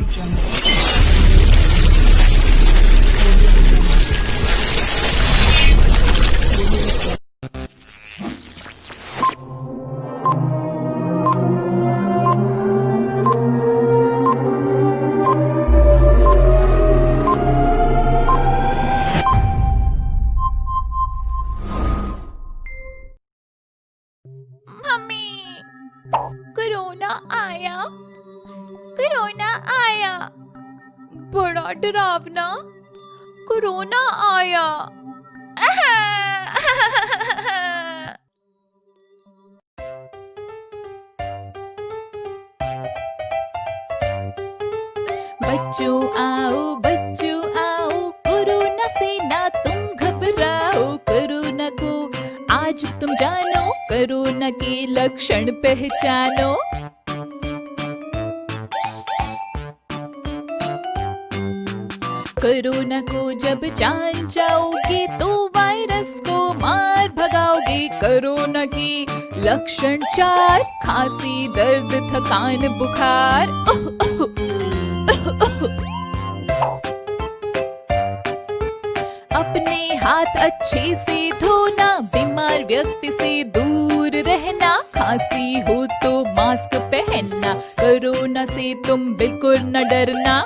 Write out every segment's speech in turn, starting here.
Mummy, corona आया, corona आया, बड़ा डरावना कोरोना आया। बच्चों आओ, कोरोना से ना तुम घबराओ। कोरोना को आज तुम जानो, कोरोना के लक्षण पहचानो। कोरोना को जब जान जाओगे तो वायरस को मार भगाओगे। कोरोना के लक्षण 4, खांसी, दर्द, थकान, बुखार। अपने हाथ अच्छे से धोना, बीमार व्यक्ति से दूर रहना। खांसी हो तो मास्क पहनना, कोरोना से तुम बिल्कुल न डरना।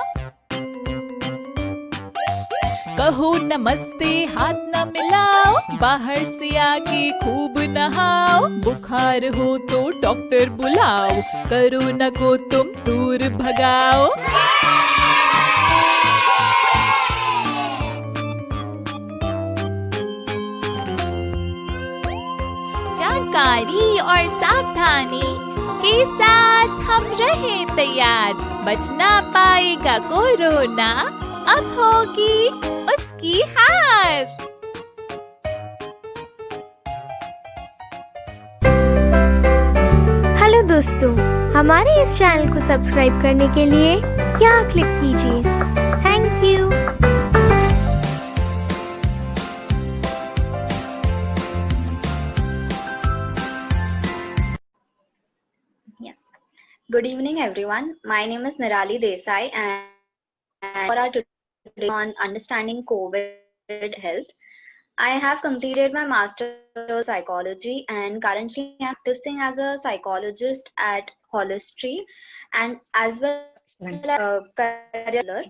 कहो नमस्ते, हाथ न मिलाओ, बाहर से आके खूब नहाओ। बुखार हो तो डॉक्टर बुलाओ, कोरोना को तुम दूर भगाओ। जानकारी और सावधानी के साथ हम रहे तैयार। बच ना पाएगा कोरोना, अब होगी उसकी हार। हेलो दोस्तों, हमारे इस चैनल को सब्सक्राइब करने के लिए यहाँ क्लिक कीजिए। Thank you. Yes. Good evening, everyone. My name is Nirali Desai, and for our today on understanding COVID health, I have completed my master's in psychology, and currently I'm practicing as a psychologist at Hollistree, and as well as a career.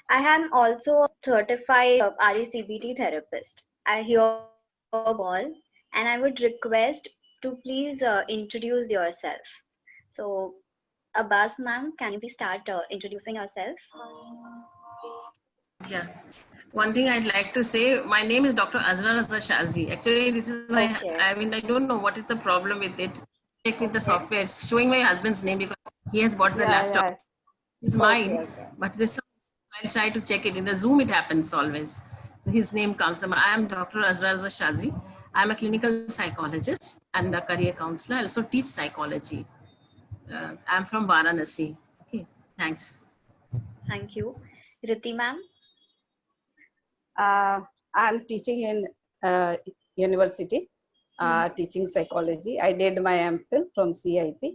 I am also a certified RECBT therapist. I hereby all, and I would request to please introduce yourself. So, Abbas ma'am, can you please start introducing yourself? Yeah. One thing I'd like to say, my name is Dr. Azra Raza Shazi. Actually, this is my, Okay. I don't know what is the problem with it. Check with the software. It's showing my husband's name because he has bought the laptop. It's mine, Okay. but this, I'll try to check it. In the Zoom, it happens always. So his name comes. I am Dr. Azra Raza Shazi. I'm a clinical psychologist and a career counselor. I also teach psychology. I'm from Varanasi. Okay, thanks. Thank you. Riti ma'am? I'm teaching in university, teaching psychology. I did my MPhil from CIP,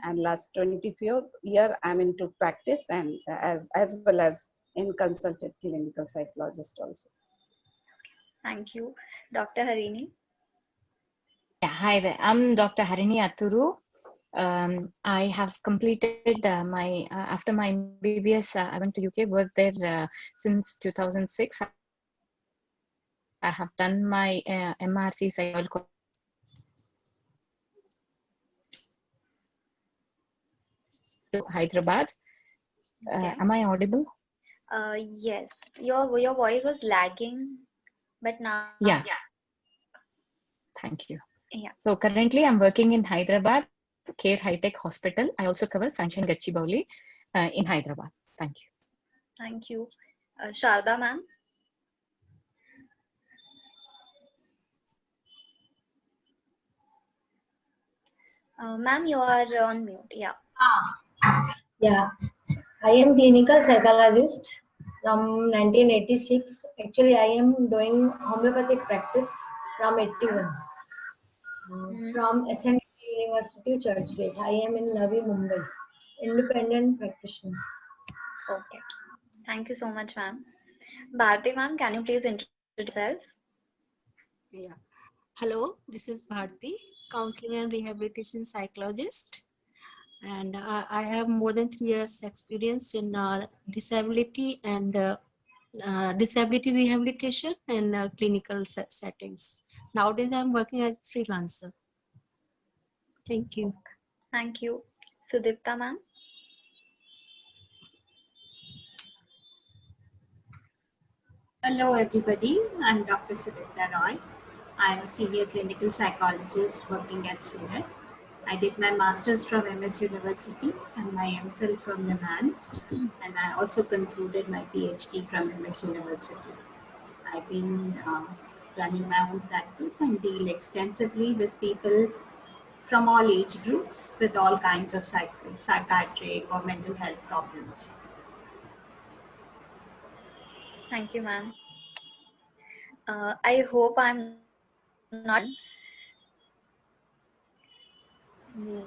and last 24 year I'm into practice and as well as in consultant clinical psychologist also. Thank you. Dr. Harini? Yeah, hi there. I'm Dr. Harini Aturu. I have completed after my MBBS, I went to UK, worked there since 2006. I have done my MRC psychology to Hyderabad. Okay. Am I audible? Yes. Your voice was lagging, but now. Yeah. Thank you. Yeah. So currently I'm working in Hyderabad, Care High Tech Hospital. I also cover Sunshine Gachibowli in Hyderabad. Thank you. Thank you. Sharda ma'am? Ma'am, you are on mute. Yeah. Yeah, I am clinical psychologist from 1986. Actually, I am doing homeopathic practice from 81 from SND University, Churchgate. I am in Navi Mumbai, independent practitioner. Okay. Thank you so much, ma'am. Bharti ma'am, can you please introduce yourself? Yeah. Hello, this is Bharti, counseling and rehabilitation psychologist, and I have more than 3 years experience in disability and disability rehabilitation and clinical settings. Nowadays, I'm working as a freelancer. Thank you. Thank you. Sudipta ma'am. Hello, everybody. I'm Dr. Sudipta Roy. I'm a senior clinical psychologist working at Surat. I did my master's from MS University and my MPhil from NIMHANS, and I also concluded my PhD from MS University. I've been running my own practice and deal extensively with people from all age groups with all kinds of psychiatric or mental health problems. Thank you, ma'am. I hope I'm not.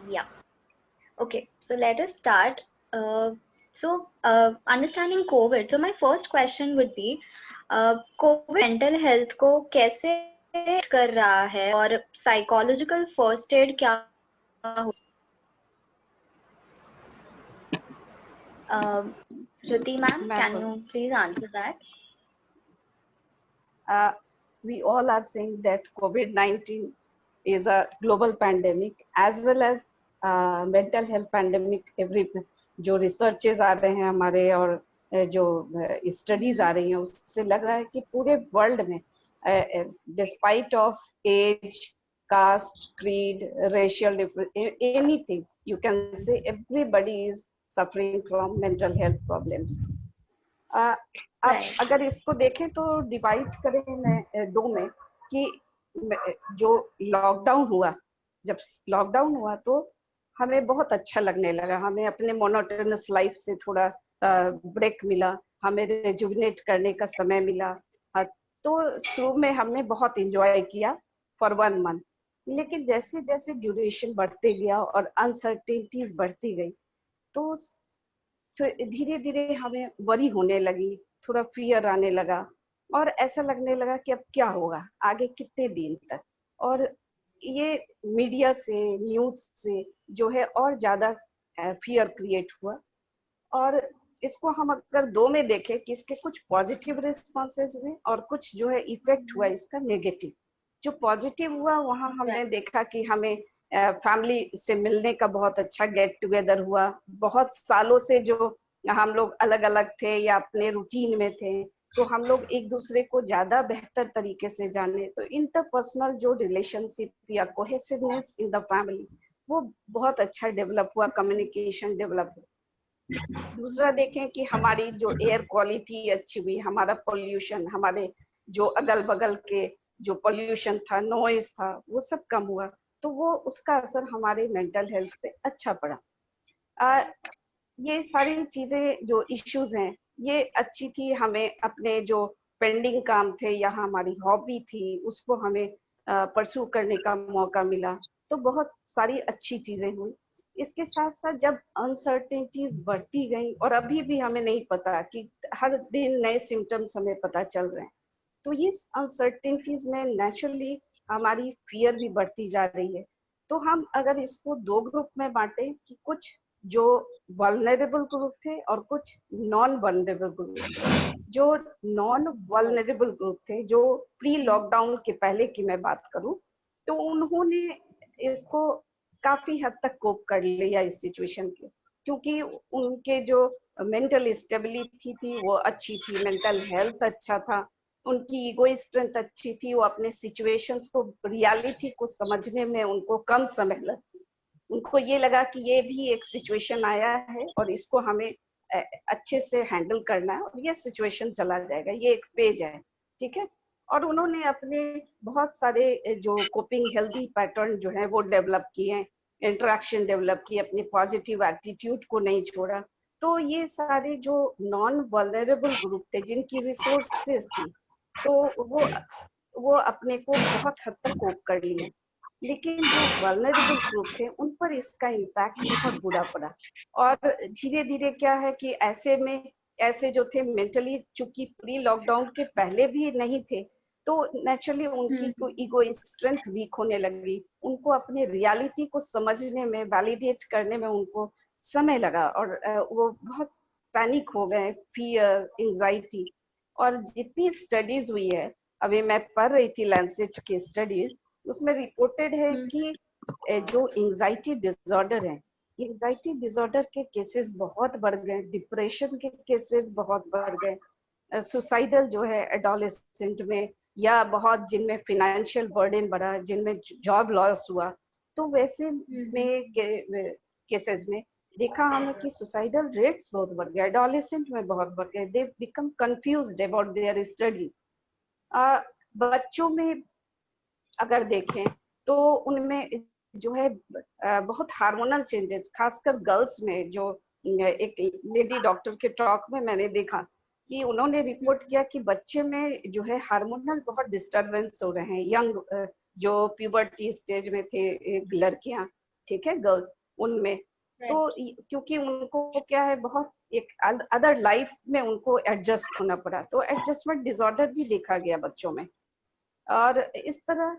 Yeah. Okay. So let us start. Understanding COVID. So my first question would be, COVID mental health को कैसे कर रहा है और psychological first aid क्या हो? Shruti ma'am, can you please answer that? We all are saying that COVID-19 is a global pandemic as well as mental health pandemic. जो researches आ रहे हैं हमारे और जो स्टडीज आ रही हैं उससे लग रहा है कि पूरे वर्ल्ड में despite of age, caste, creed, racial anything, you can say everybody is suffering from mental health problems. अब अगर इसको देखें तो डिवाइड करें मैं दो में कि जो लॉकडाउन हुआ, जब लॉकडाउन हुआ तो हमें बहुत अच्छा लगने लगा, हमें अपने मोनोटोनस लाइफ से थोड़ा ब्रेक मिला, हमें रिजुविनेट करने का समय मिला। तो शुरू में हमने बहुत एंजॉय किया फॉर 1 मंथ, लेकिन जैसे जैसे ड्यूरेशन बढ़ते गया और अनसर्टेनिटीज बढ़ती गई तो धीरे धीरे हमें वरी होने लगी, थोड़ा फियर आने लगा और ऐसा लगने लगा कि अब क्या होगा आगे कितने दिन तक। और ये मीडिया से, न्यूज से जो है और ज्यादा फियर क्रिएट हुआ। और इसको हम अगर दो में देखें कि इसके कुछ पॉजिटिव रिस्पॉन्सेज हुए और कुछ जो है इफेक्ट हुआ इसका नेगेटिव। जो पॉजिटिव हुआ वहाँ हमने देखा कि हमें फैमिली से मिलने का बहुत अच्छा गेट टुगेदर हुआ। बहुत सालों से जो हम लोग अलग अलग थे या अपने रूटीन में थे तो हम लोग एक दूसरे को ज्यादा बेहतर तरीके से जाने, तो इंटरपर्सनल जो रिलेशनशिप या कोहेसिवनेस इन द फैमिली वो बहुत अच्छा डेवलप हुआ, कम्युनिकेशन डेवलप हुआ। दूसरा देखें कि हमारी जो एयर क्वालिटी अच्छी हुई, हमारा पोल्यूशन, हमारे जो अगल बगल के जो पोल्यूशन था, नॉइज था, वो सब कम हुआ, तो वो उसका असर हमारे मेंटल हेल्थ पे अच्छा पड़ा। ये सारी चीजें जो इश्यूज हैं ये अच्छी थी। हमें अपने जो पेंडिंग काम थे या हमारी हॉबी थी उसको हमें परस्यू करने का मौका मिला, तो बहुत सारी अच्छी चीजें हुई। इसके साथ साथ जब अनसर्टेनिटीज बढ़ती गई और अभी भी हमें नहीं पता कि हर दिन नए सिम्टम्स हमें पता चल रहे हैं, तो ये अनसर्टेनिटीज में नेचुरली हमारी फियर भी बढ़ती जा रही है। तो हम अगर इसको दो ग्रुप में बांटें कि कुछ जो वल्नरेबल ग्रुप थे और कुछ नॉन वल्नरेबल ग्रुप। जो नॉन वल्नरेबल ग्रुप थे, जो प्री लॉकडाउन के पहले की मैं बात करूं, तो उन्होंने इसको काफी हद तक कोप कर लिया इस सिचुएशन के, क्योंकि उनके जो मेंटल स्टेबिलिटी थी वो अच्छी थी, मेंटल हेल्थ अच्छा था, उनकी ईगो स्ट्रेंथ अच्छी थी, वो अपने सिचुएशंस को, रियलिटी को समझने में उनको कम समय लगा। उनको ये लगा कि ये भी एक सिचुएशन आया है और इसको हमें अच्छे से हैंडल करना है और ये सिचुएशन चला जाएगा, ये एक फेज है, ठीक है। और उन्होंने अपने बहुत सारे जो कोपिंग हेल्दी पैटर्न जो है वो डेवलप किए, इंटरेक्शन डेवलप किए, अपने पॉजिटिव एटीट्यूड को नहीं छोड़ा। तो ये सारे जो नॉन वल्नरेबल ग्रुप थे जिनकी रिसोर्सेज थी, तो वो अपने को बहुत हद तक कोप कर लिए। लेकिन जो वल्नरेबल ग्रुप थे उन पर इसका इम्पैक्ट बहुत बुरा पड़ा। और धीरे धीरे क्या है कि ऐसे में ऐसे जो थे मेंटली, चूंकि प्री लॉकडाउन के पहले भी नहीं थे, तो नेचुरली उनकी ईगो स्ट्रेंथ वीक होने लगी। उनको अपने रियलिटी को समझने में, वैलिडेट करने में उनको समय लगा, और वो बहुत पैनिक हो गए, फियर, एंजाइटी। और जितनी स्टडीज हुई है, अभी मैं पढ़ रही थी लैंसेट की स्टडीज, उसमें रिपोर्टेड है कि जो एंजाइटी डिसऑर्डर है, एंजाइटी डिसऑर्डर के केसेस बहुत बढ़ गए, डिप्रेशन के केसेस बहुत बढ़ गए, सुसाइडल जो है एडोलेसेंट में, या बहुत जिनमें फिनेंशियल बर्डन बढ़ा, जिनमें जॉब लॉस हुआ, तो वैसे में केसेस में देखा हमने कि सुसाइडल रेट्स बहुत बढ़ गए, एडोलेसेंट में बहुत बढ़ गए, they become confused about their study. बच्चों में अगर देखें तो उनमें जो है बहुत हार्मोनल चेंजेस, खासकर गर्ल्स में, जो एक लेडी डॉक्टर के टॉक में मैंने देखा कि उन्होंने रिपोर्ट किया कि बच्चे में जो है हार्मोनल बहुत डिस्टरबेंस हो रहे हैं, यंग जो प्यूबर्टी स्टेज में थे लड़कियां, ठीक है, गर्ल्स, उनमें। तो क्योंकि उनको क्या है, बहुत एक अदर लाइफ में उनको एडजस्ट होना पड़ा, तो एडजस्टमेंट डिसऑर्डर भी देखा गया बच्चों में। और इस तरह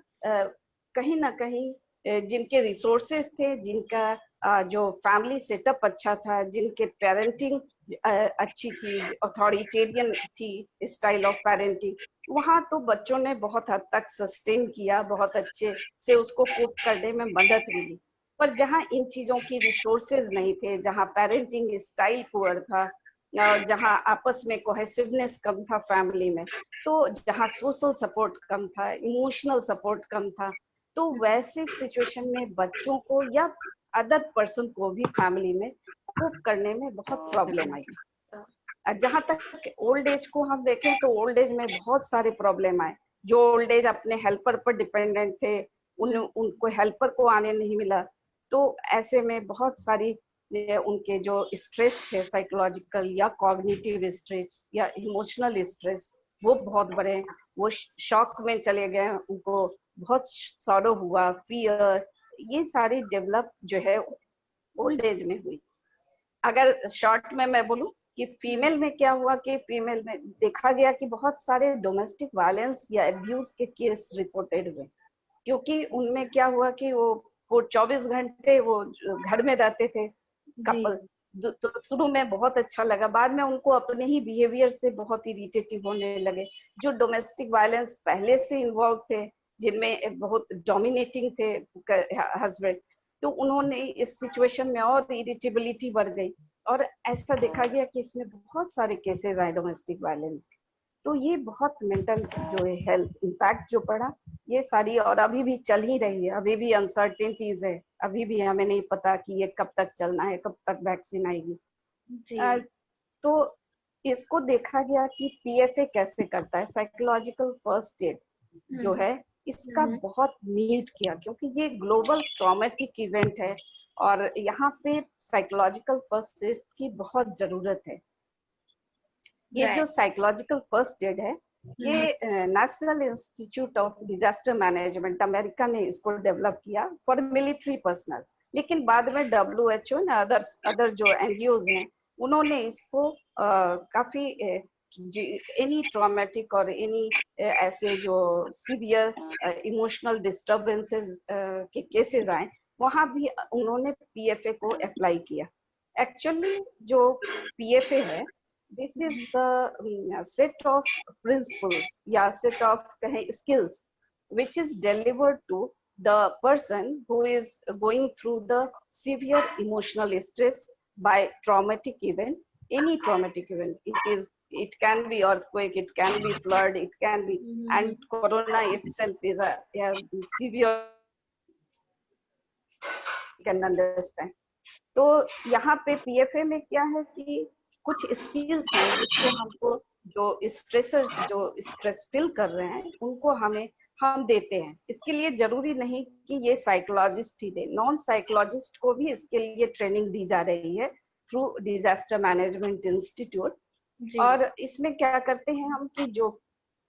कहीं ना कहीं जिनके रिसोर्सेज थे, जिनका जो फैमिली सेटअप अच्छा था, जिनके पेरेंटिंग अच्छी थी, अथॉरिटेरियन थी स्टाइल ऑफ पेरेंटिंग, वहाँ तो बच्चों ने बहुत हद तक सस्टेन किया, बहुत अच्छे से उसको कोप करने में मदद मिली। पर जहाँ इन चीजों की रिसोर्सेज नहीं थे, जहाँ पेरेंटिंग स्टाइल पुअर था, और जहाँ आपस में कोहेसिवनेस कम था फैमिली में, तो जहाँ सोशल सपोर्ट कम था, इमोशनल सपोर्ट कम था, तो वैसे सिचुएशन में बच्चों को या अदर पर्सन को भी फैमिली में कोप करने में बहुत प्रॉब्लम आई। जहाँ तक ओल्ड एज को हम देखें तो ओल्ड एज में बहुत सारे प्रॉब्लम आए। जो ओल्ड एज अपने हेल्पर पर डिपेंडेंट थे, उनको हेल्पर को आने नहीं मिला, तो ऐसे में बहुत सारी उनके जो स्ट्रेस थे, साइकोलॉजिकल या कॉग्निटिव स्ट्रेस या इमोशनल स्ट्रेस, वो बहुत बड़े, वो शॉक में चले गए, उनको बहुत सॉरो हुआ, फियर, ये सारी डेवलप जो है ओल्ड एज में हुई। अगर शॉर्ट में मैं बोलूं कि फीमेल में क्या हुआ, कि फीमेल में देखा गया कि बहुत सारे डोमेस्टिक वायलेंस या एब्यूज के केस रिपोर्टेड हुए, क्योंकि उनमें क्या हुआ कि वो 24 घंटे वो घर में रहते थे कपल। तो शुरू में बहुत अच्छा लगा, बाद में उनको अपने ही बिहेवियर से बहुत इरिटेटिव होने लगे। जो डोमेस्टिक वायलेंस पहले से इन्वॉल्व थे, जिनमें बहुत डोमिनेटिंग थे हस्बैंड, तो उन्होंने इस सिचुएशन में और इरिटेबिलिटी बढ़ गई, और ऐसा देखा गया कि इसमें बहुत सारे केसेस आए डोमेस्टिक वायलेंस। तो ये बहुत मेंटल जो है हेल्थ इम्पैक्ट जो पड़ा, ये सारी, और अभी भी चल ही रही है, अभी भी अनसर्टेनिटीज है, अभी भी हमें नहीं पता कि ये कब तक चलना है, कब तक वैक्सीन आएगी। तो इसको देखा गया कि पीएफए कैसे करता है, साइकोलॉजिकल फर्स्ट एड जो है, इसका बहुत नीड किया, क्योंकि ये ग्लोबल ट्रॉमेटिक इवेंट है और यहाँ पे साइकोलॉजिकल फर्स्ट एड की बहुत जरूरत है। ये जो साइकोलॉजिकल फर्स्ट एड है, ये national institute of disaster management, America ने इसको डेवलप किया फॉर मिलिट्री पर्सनल, लेकिन बाद में WHO ने अदर जो NGOs हैं, उन्होंने इसको काफी एनी ट्रॉमेटिक और एनी ऐसे जो सीवियर इमोशनल डिस्टर्बेंसेस के केसेस आए, वहां भी उन्होंने PFA को अप्लाई किया। एक्चुअली जो PFA है, this is the set of principles या set of skills which is delivered to the person who is going through the severe emotional stress by traumatic event, any traumatic event. It can be earthquake, it can be flood, it can be, and corona itself is a severe, you can understand. तो यहाँ पे PFA में क्या है कि कुछ skills हैं जिसको हमको, जो स्ट्रेसर्स जो स्ट्रेस फील कर रहे हैं, उनको हम देते हैं। इसके लिए जरूरी नहीं कि ये साइकोलॉजिस्ट ही दे, नॉन साइकोलॉजिस्ट को भी इसके लिए ट्रेनिंग दी जा रही है थ्रू डिजास्टर मैनेजमेंट इंस्टीट्यूट। और इसमें क्या करते हैं हम कि जो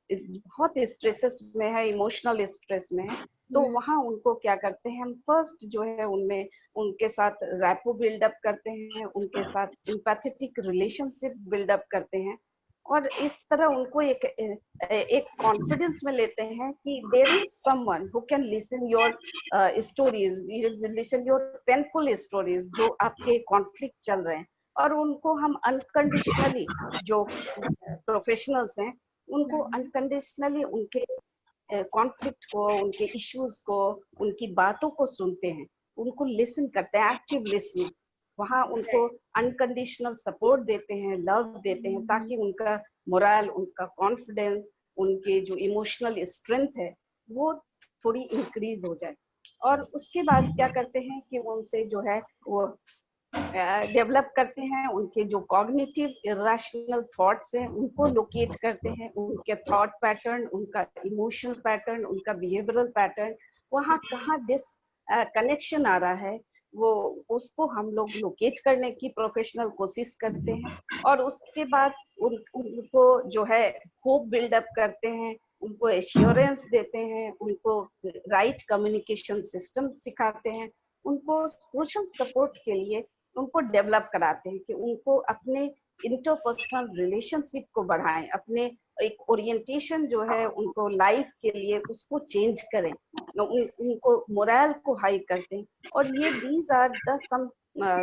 बहुत स्ट्रेसेस में है, इमोशनल स्ट्रेस में है, तो वहाँ उनको क्या करते हैं हम, फर्स्ट जो है उनमें उनके साथ रैपो बिल्डअप करते हैं, उनके साथ एम्पैथेटिक रिलेशनशिप बिल्डअप करते हैं, और इस तरह उनको एक कॉन्फिडेंस में लेते हैं कि there is someone who can listen your stories, listen your painful stories जो आपके कॉन्फ्लिक्ट चल रहे हैं, और उनको हम अनकंडीशनली, जो प्रोफेशनल्स हैं उनको अनकंडीशनली उनके कॉन्फ्लिक्ट को, उनके इश्यूज को, उनकी बातों को सुनते हैं, उनको लिसन करते हैं, एक्टिव लिसनिंग। वहाँ उनको अनकंडीशनल सपोर्ट देते हैं, लव देते हैं, ताकि उनका मोरल, उनका कॉन्फिडेंस, उनके जो इमोशनल स्ट्रेंथ है वो थोड़ी इंक्रीज हो जाए। और उसके बाद क्या करते हैं कि उनसे जो है वो डेवलप करते हैं, उनके जो कॉग्निटिव इरेशनल थॉट्स हैं उनको लोकेट करते हैं, उनके थॉट पैटर्न, उनका इमोशनल पैटर्न, उनका बिहेवियरल पैटर्न, वहाँ कहाँ डिस कनेक्शन आ रहा है वो उसको हम लोग लोकेट करने की प्रोफेशनल कोशिश करते हैं। और उसके बाद उनको जो है होप बिल्डअप करते हैं, उनको एश्योरेंस देते हैं, उनको राइट कम्युनिकेशन सिस्टम सिखाते हैं, उनको सोशल सपोर्ट के लिए उनको डेवलप कराते हैं कि उनको अपने इंटरपर्सनल रिलेशनशिप को बढ़ाएं, अपने एक ओरिएंटेशन जो है उनको लाइफ के लिए उसको चेंज करें, उनको मोरल को हाई करते हैं। और ये these are the some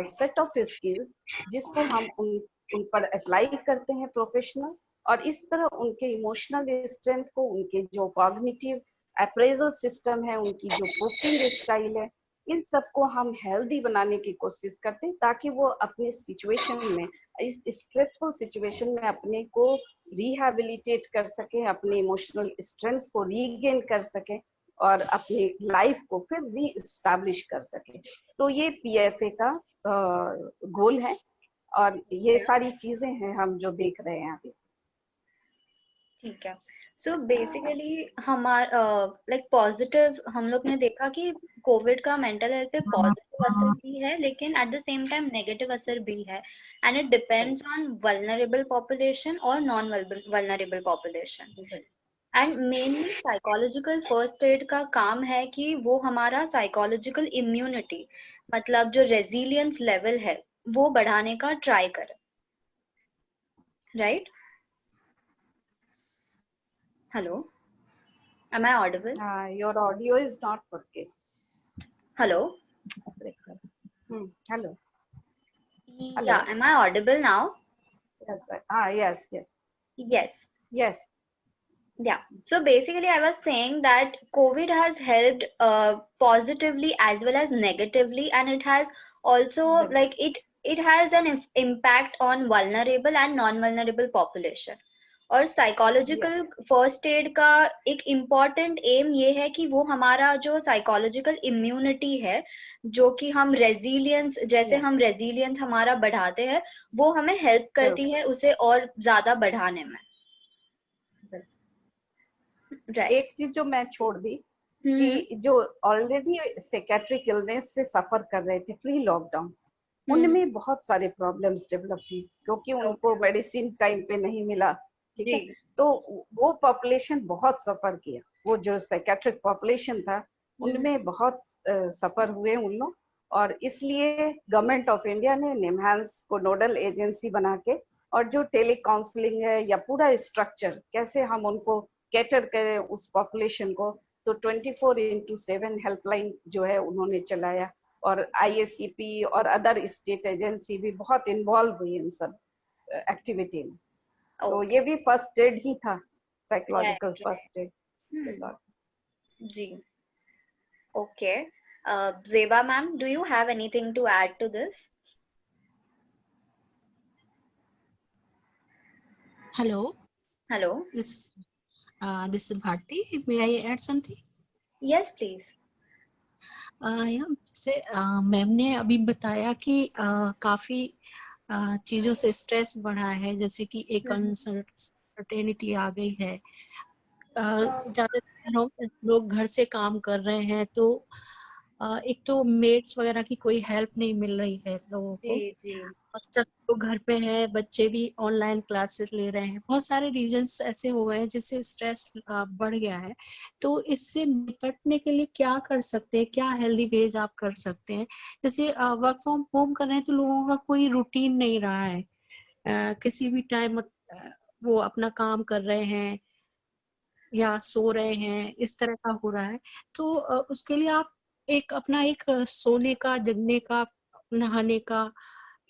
set of skills जिसको हम उन पर अप्लाई करते हैं प्रोफेशनल, और इस तरह उनके इमोशनल स्ट्रेंथ को, उनके जो कॉग्निटिव अप्रेजल सिस्टम है, उनकी जो कोपिंग स्टाइल है, इन सबको हम हेल्दी बनाने की कोशिश करते हैं, ताकि वो अपने सिचुएशन में, इस स्ट्रेसफुल सिचुएशन में अपने को रिहेबिलिटेट कर सके, अपने इमोशनल स्ट्रेंथ को रीगेन कर सके और अपनी लाइफ को फिर री एस्टैब्लिश कर सके। तो ये PFA का गोल है, और ये सारी चीजें हैं हम जो देख रहे हैं अभी। ठीक है। सो बेसिकली हमारा लाइक पॉजिटिव, हम लोग ने देखा कि कोविड का मेंटल हेल्थ पे पॉजिटिव असर भी है, लेकिन at the same time negative असर भी है, and it depends on vulnerable population और non vulnerable population. And mainly psychological first aid का काम है कि वो हमारा साइकोलॉजिकल इम्यूनिटी, मतलब जो रेजिलियंस लेवल है वो बढ़ाने का ट्राई करे, right? Hello, am I audible? Your audio is not working. Hello. Hello. Yeah, am I audible now? Yes. Yes. Yes. Yes. Yes. Yeah. So basically, I was saying that COVID has helped positively as well as negatively, and it has also like it has an impact on vulnerable and non-vulnerable population. और psychological first aid का एक important M ये है कि वो हमारा जो psychological immunity है, जो कि हम रेजिलियंस, जैसे हम रेजिलियंस हमारा बढ़ाते हैं, वो हमें हेल्प करती है उसे और ज्यादा बढ़ाने में। एक चीज जो मैं छोड़ दी कि जो ऑलरेडी साइकियाट्रिक इलनेस से सफर कर रहे थे प्री लॉकडाउन, उनमें बहुत सारे प्रॉब्लम्स डेवलप हुई, क्योंकि उनको मेडिसिन टाइम पे नहीं मिला, ठीक है, तो वो पॉपुलेशन बहुत सफर किया। वो जो साइकियाट्रिक पॉपुलेशन था उनमें बहुत सफर हुए उन लोग, और इसलिए गवर्नमेंट ऑफ इंडिया ने निम्हांस को नोडल एजेंसी बना के, और जो टेली काउंसलिंग है या पूरा स्ट्रक्चर कैसे हम उनको कैटर करें उस पॉपुलेशन को, तो 24/7 हेल्पलाइन जो है उन्होंने चलाया, और IACP और अदर स्टेट एजेंसी भी बहुत इन्वॉल्व हुई इन सब एक्टिविटी में। तो ये भी फर्स्ट एड ही था, साइकोलॉजिकल फर्स्ट एड। जी, okay. Zeba ma'am, do you have anything to add to this? Hello. Hello. This is Bharti. May I add something? Yes, please. Ma'am ने अभी बताया कि काफी चीजों से स्ट्रेस बढ़ा है, जैसे कि एक अनसर्टेनिटी आ गई है। ज्यादातर लोग घर से काम कर रहे हैं, तो एक तो मेड्स वगैरह की कोई हेल्प नहीं मिल रही है लोगों को, जी जी और सब लोग घर पे हैं, बच्चे भी ऑनलाइन क्लासेस ले रहे हैं, बहुत सारे रीजंस ऐसे हो गए हैं जिससे स्ट्रेस बढ़ गया है। तो इससे निपटने के लिए क्या कर सकते हैं, क्या हेल्दी वेज आप कर सकते हैं? जैसे वर्क फ्रॉम होम कर रहे हैं तो लोगों का कोई रूटीन नहीं रहा है, किसी भी टाइम वो अपना काम कर रहे हैं या सो रहे हैं, इस तरह का हो रहा है। तो उसके लिए आप एक अपना एक सोने का, जगने का, नहाने का,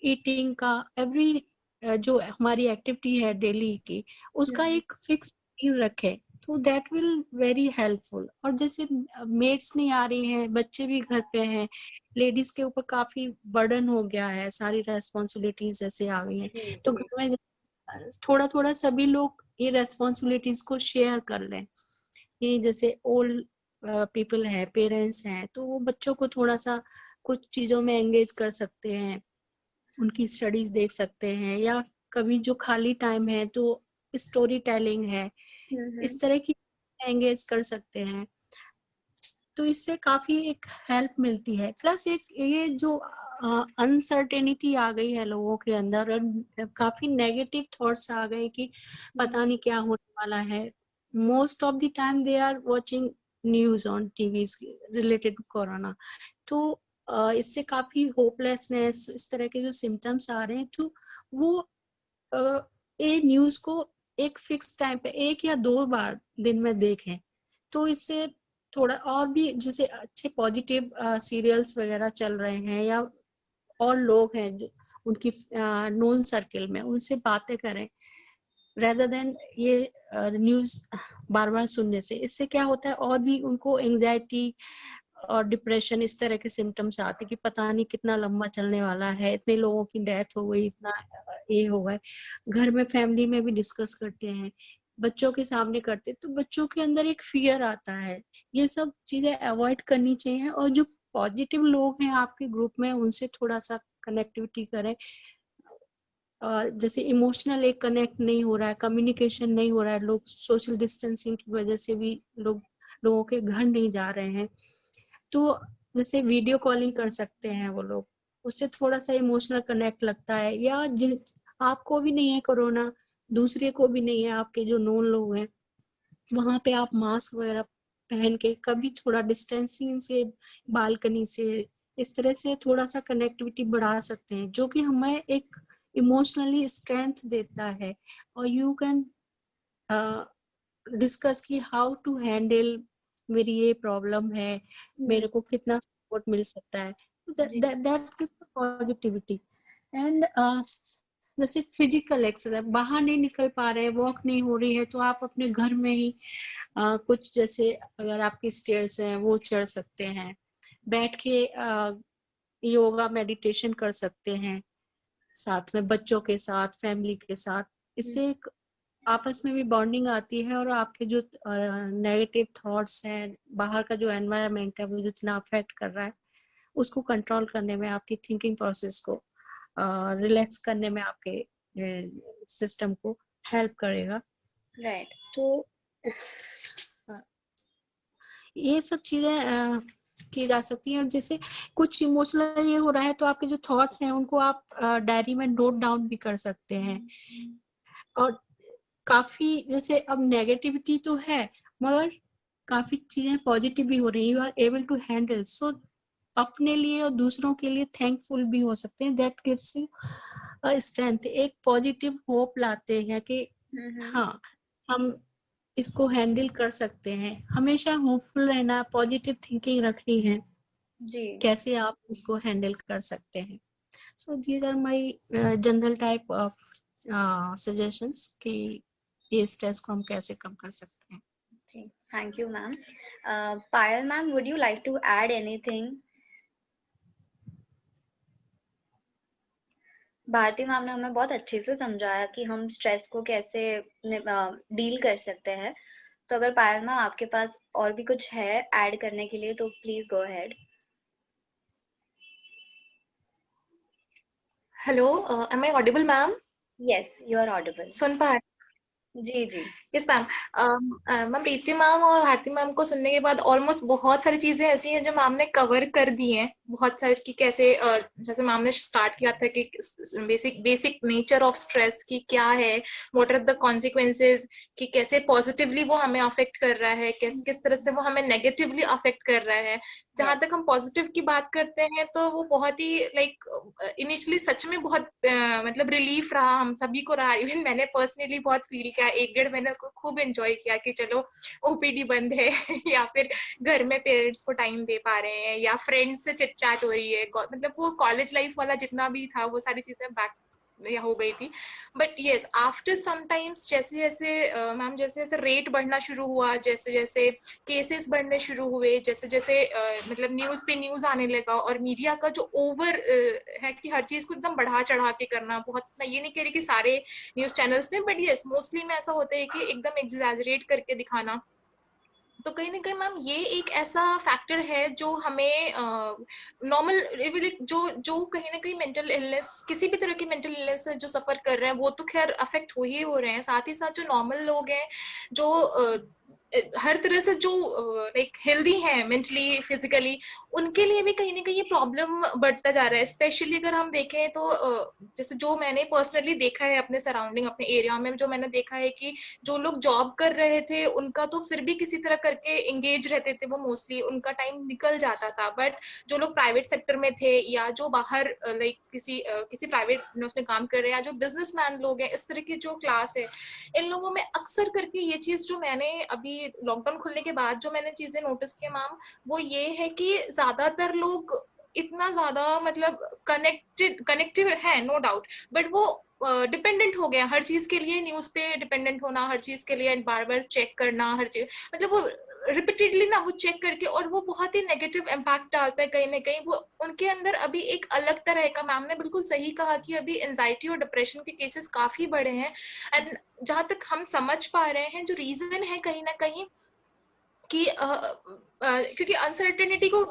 ईटिंग का, एवरी जो हमारी एक्टिविटी है डेली की, उसका एक फिक्स रूटीन रखें, तो दैट विल वेरी हेल्पफुल। और जैसे मेड्स नहीं आ रही हैं, बच्चे भी घर पे हैं, लेडीज के ऊपर काफी बर्डन हो गया है, सारी रेस्पॉन्सिबिलिटीज ऐसे आ गई हैं, तो घर में थोड़ा थोड़ा सभी लोग ये रेस्पॉन्सिबिलिटीज को शेयर कर लें। ये जैसे ओल्ड पीपल है, पेरेंट्स हैं, तो वो बच्चों को थोड़ा सा कुछ चीजों में एंगेज कर सकते हैं, उनकी स्टडीज देख सकते हैं, या कभी जो खाली टाइम है तो स्टोरी टेलिंग है, इस तरह की एंगेज कर सकते हैं। तो इससे काफी एक हेल्प मिलती है। प्लस एक ये जो अनसर्टेनिटी आ गई है लोगों के अंदर, और काफी नेगेटिव थॉट्स आ गए कि पता नहीं क्या होने वाला है। Most of the time they are watching news on TV related corona, तो इससे काफी होपलेसनेस, इस तरह के जो सिम्टम्स आ रहे हैं, तो वो ये न्यूज को एक फिक्स टाइम पे 1 या 2 बार दिन में देखें, तो इससे थोड़ा और भी जैसे अच्छे पॉजिटिव सीरियल्स वगैरह चल रहे हैं, या और लोग हैं जो उनकी नोन सर्किल में, उनसे बातें करें रेदर देन ये न्यूज बार बार सुनने से। इससे क्या होता है, और भी उनको एंजाइटी और डिप्रेशन, इस तरह के सिम्टम्स आते कि पता नहीं कितना लंबा चलने वाला है, इतने लोगों की डेथ हो गई, इतना ये हो गए। घर में फैमिली में भी डिस्कस करते हैं, बच्चों के सामने करते, तो बच्चों के अंदर एक फियर आता है। ये सब चीजें अवॉइड करनी चाहिए, और जो पॉजिटिव लोग हैं आपके ग्रुप में, उनसे थोड़ा सा कनेक्टिविटी करें। और जैसे इमोशनल एक कनेक्ट नहीं हो रहा है, कम्युनिकेशन नहीं हो रहा है, लोग सोशल डिस्टेंसिंग की वजह से भी लोगों के घर नहीं जा रहे हैं, तो जैसे वीडियो कॉलिंग कर सकते हैं वो लोग, उससे थोड़ा सा इमोशनल कनेक्ट लगता है। या जिन आपको भी नहीं है कोरोना, दूसरे को भी नहीं है, आपके जो नोन लोग हैं, वहां पे आप मास्क वगैरह पहन के कभी थोड़ा डिस्टेंसिंग से, बालकनी से, इस तरह से थोड़ा सा कनेक्टिविटी बढ़ा सकते हैं, जो कि हमें एक इमोशनली स्ट्रेंथ देता है। और यू कैन डिस्कस की हाउ टू हैंडल, मेरी ये प्रॉब्लम है, मेरे को कितना सपोर्ट मिल सकता है, दैट पॉजिटिविटी। एंड जैसे फिजिकल एक्सरसाइज, बाहर नहीं निकल पा रहे हैं, वॉक नहीं हो रही है, तो आप अपने घर में ही कुछ जैसे अगर आपकी स्टेयर्स हैं वो चढ़ सकते हैं, बैठ के योगा मेडिटेशन कर सकते हैं, साथ में बच्चों के साथ, फैमिली के साथ। इससे एक आपस में भी बॉन्डिंग आती है, और आपके जो नेगेटिव थॉट्स हैं, बाहर का जो एनवायरनमेंट है वो जितना अफेक्ट कर रहा है, उसको कंट्रोल करने में, आपकी थिंकिंग प्रोसेस को रिलैक्स करने में, आपके सिस्टम को हेल्प करेगा। राइट। तो ये सब चीजें की जा सकती हैं। जैसे कुछ इमोशनल ये हो रहा है, तो आपके जो थॉट्स हैं उनको आप डायरी में नोट डाउन भी कर सकते हैं। और काफी जैसे अब नेगेटिविटी तो है, मगर काफी चीजें पॉजिटिव भी हो रही है, you are able to handle, so अपने लिए और दूसरों के लिए थैंकफुल भी हो सकते हैं। दैट गिव्स यू स्ट्रेंथ, एक पॉजिटिव होप लाते हैं कि हाँ, हम इसको हैंडल कर सकते हैं। हमेशा होपफुल रहना, पॉजिटिव थिंकिंग रखनी है, जी कैसे आप इसको हैंडल कर सकते हैं। So these are my general type of suggestions कि ये स्ट्रेस को हम कैसे कम कर सकते हैं। जी, thank you ma'am. Payal ma'am, would you like to add anything? Bharti ma'am ने हमें बहुत अच्छे से समझाया कि हम स्ट्रेस को कैसे डील कर सकते हैं। तो अगर पायल मैम आपके पास और भी कुछ है ऐड करने के लिए, तो please go ahead. Hello, am I audible, ma'am? Yes, you are audible. सुन पा जी जी। Yes ma'am. Ma'am Preeti ma'am और भारती मैम को सुनने के बाद ऑलमोस्ट बहुत सारी चीजें ऐसी हैं जो मैम ने कवर कर दी हैं, बहुत सारी कि कैसे जैसे मैम ने स्टार्ट किया था कि बेसिक नेचर ऑफ स्ट्रेस की क्या है, व्हाट आर द कॉन्सिक्वेंसेज, कि कैसे पॉजिटिवली वो हमें अफेक्ट कर रहा है, किस तरह से वो हमें नेगेटिवली अफेक्ट कर रहा है। जहां तक हम पॉजिटिव की बात करते हैं तो वो बहुत ही इनिशियली सच में बहुत मतलब रिलीफ रहा, हम सभी को रहा, इवन मैंने पर्सनली बहुत फील किया, 1-1.5 महीने को खूब एंजॉय किया कि चलो ओपीडी बंद है या फिर घर में पेरेंट्स को टाइम दे पा रहे हैं या फ्रेंड्स से चिट चैट हो रही है, मतलब वो कॉलेज लाइफ वाला जितना भी था वो सारी चीजें बैक हो गई थी। बट यस आफ्टर समटाइम्स जैसे जैसे मैम जैसे जैसे रेट बढ़ना शुरू हुआ, जैसे जैसे केसेस बढ़ने शुरू हुए, जैसे जैसे मतलब न्यूज पे न्यूज आने लगा, और मीडिया का जो ओवर है कि हर चीज को एकदम बढ़ा चढ़ा के करना, बहुत, मैं ये नहीं कह रही कि सारे न्यूज चैनल्स में, बट यस मोस्टली में ऐसा होता है कि एकदम एग्जैजरेट करके दिखाना। तो कहीं ना कहीं मैम ये एक ऐसा फैक्टर है जो हमें नॉर्मल जो कहीं ना कहीं मेंटल इलनेस, किसी भी तरह की मेंटल इलनेस से जो सफर कर रहे हैं वो तो खैर अफेक्ट हो ही हो रहे हैं, साथ ही साथ जो नॉर्मल लोग हैं जो हर तरह से जो लाइक हेल्दी हैं मेंटली फिजिकली, उनके लिए भी कहीं ना कहीं ये प्रॉब्लम बढ़ता जा रहा है। स्पेशली अगर हम देखें तो जैसे जो मैंने पर्सनली देखा है अपने सराउंडिंग, अपने एरिया में जो मैंने देखा है कि जो लोग जॉब कर रहे थे उनका तो फिर भी किसी तरह करके एंगेज रहते थे, वो मोस्टली उनका टाइम निकल जाता था। बट जो लोग प्राइवेट सेक्टर में थे या जो बाहर लाइक किसी प्राइवेट उसमें काम कर रहे हैं या जो बिजनेसमैन लोग हैं, इस तरह की जो क्लास है, इन लोगों में अक्सर करके ये चीज जो मैंने अभी लॉकडाउन खुलने के बाद जो मैंने चीजें नोटिस की मैम, वो ये है कि ज्यादातर लोग इतना ज्यादा मतलब कनेक्टिव है नो डाउट, बट वो डिपेंडेंट हो गया हर चीज के लिए, न्यूज पे डिपेंडेंट होना, हर चीज के लिए बार बार चेक करना, हर चीज मतलब वो रिपीटेडली ना वो चेक करके, और वो बहुत ही नेगेटिव इम्पैक्ट डालता है कहीं ना कहीं। वो उनके अंदर अभी एक अलग तरह का, मैम ने बिल्कुल सही कहा कि अभी एंजाइटी और डिप्रेशन के केसेस काफी बढ़े हैं। एंड जहां तक हम समझ पा रहे हैं जो रीजन है कहीं ना कहीं कि क्योंकि अनसर्टेनिटी को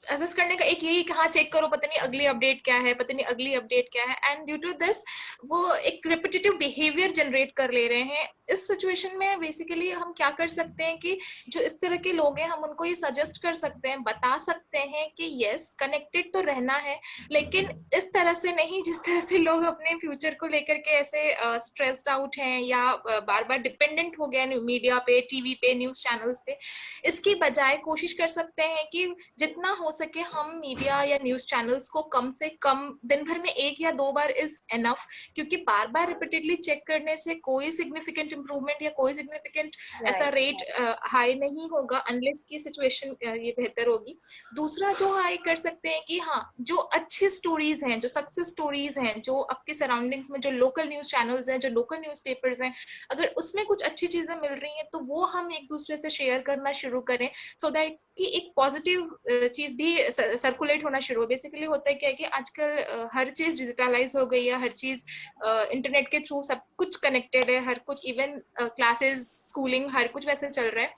असेस करने का एक यही कि हाँ चेक करो पता नहीं अगली अपडेट क्या है, पता नहीं अगली अपडेट क्या है, एंड ड्यू टू दिस वो एक रिपीटेटिव बिहेवियर जनरेट कर ले रहे हैं। इस सिचुएशन में बेसिकली हम क्या कर सकते हैं कि जो इस तरह के लोग हैं हम उनको ये सजेस्ट कर सकते हैं, बता सकते हैं कि यस कनेक्टेड तो रहना है, लेकिन इस तरह से नहीं जिस तरह से लोग अपने फ्यूचर को लेकर के ऐसे स्ट्रेस्ड आउट हैं या बार बार डिपेंडेंट हो गए मीडिया पे, टीवी पे, न्यूज चैनल्स पे। इसकी बजाय कोशिश कर सकते हैं कि जितना हो सके हम मीडिया या न्यूज चैनल्स को कम से कम दिन भर में 1 या 2 बार इज एनफ, क्योंकि बार बार रिपीटेडली चेक करने से कोई सिग्निफिकेंट इंप्रूवमेंट या कोई सिग्निफिकेंट ऐसा रेट हाई नहीं होगा अनलेस की सिचुएशन ये बेहतर होगी। दूसरा जो हाई कर सकते हैं कि हाँ जो अच्छी स्टोरीज हैं, जो सक्सेस स्टोरीज हैं, जो आपके सराउंडिंग्स में जो लोकल न्यूज चैनल्स हैं, जो लोकल न्यूज पेपर्स हैं, अगर उसमें कुछ अच्छी चीजें मिल रही हैं तो वो हम एक दूसरे से शेयर करना शुरू करें, सो दैट कि एक पॉजिटिव चीज भी सर्कुलेट होना शुरू हो। बेसिकली होता है क्या है कि आजकल हर चीज डिजिटलाइज हो गई है, हर चीज इंटरनेट के थ्रू सब कुछ कनेक्टेड है, हर कुछ इवन क्लासेस, स्कूलिंग, हर कुछ वैसे चल रहा है।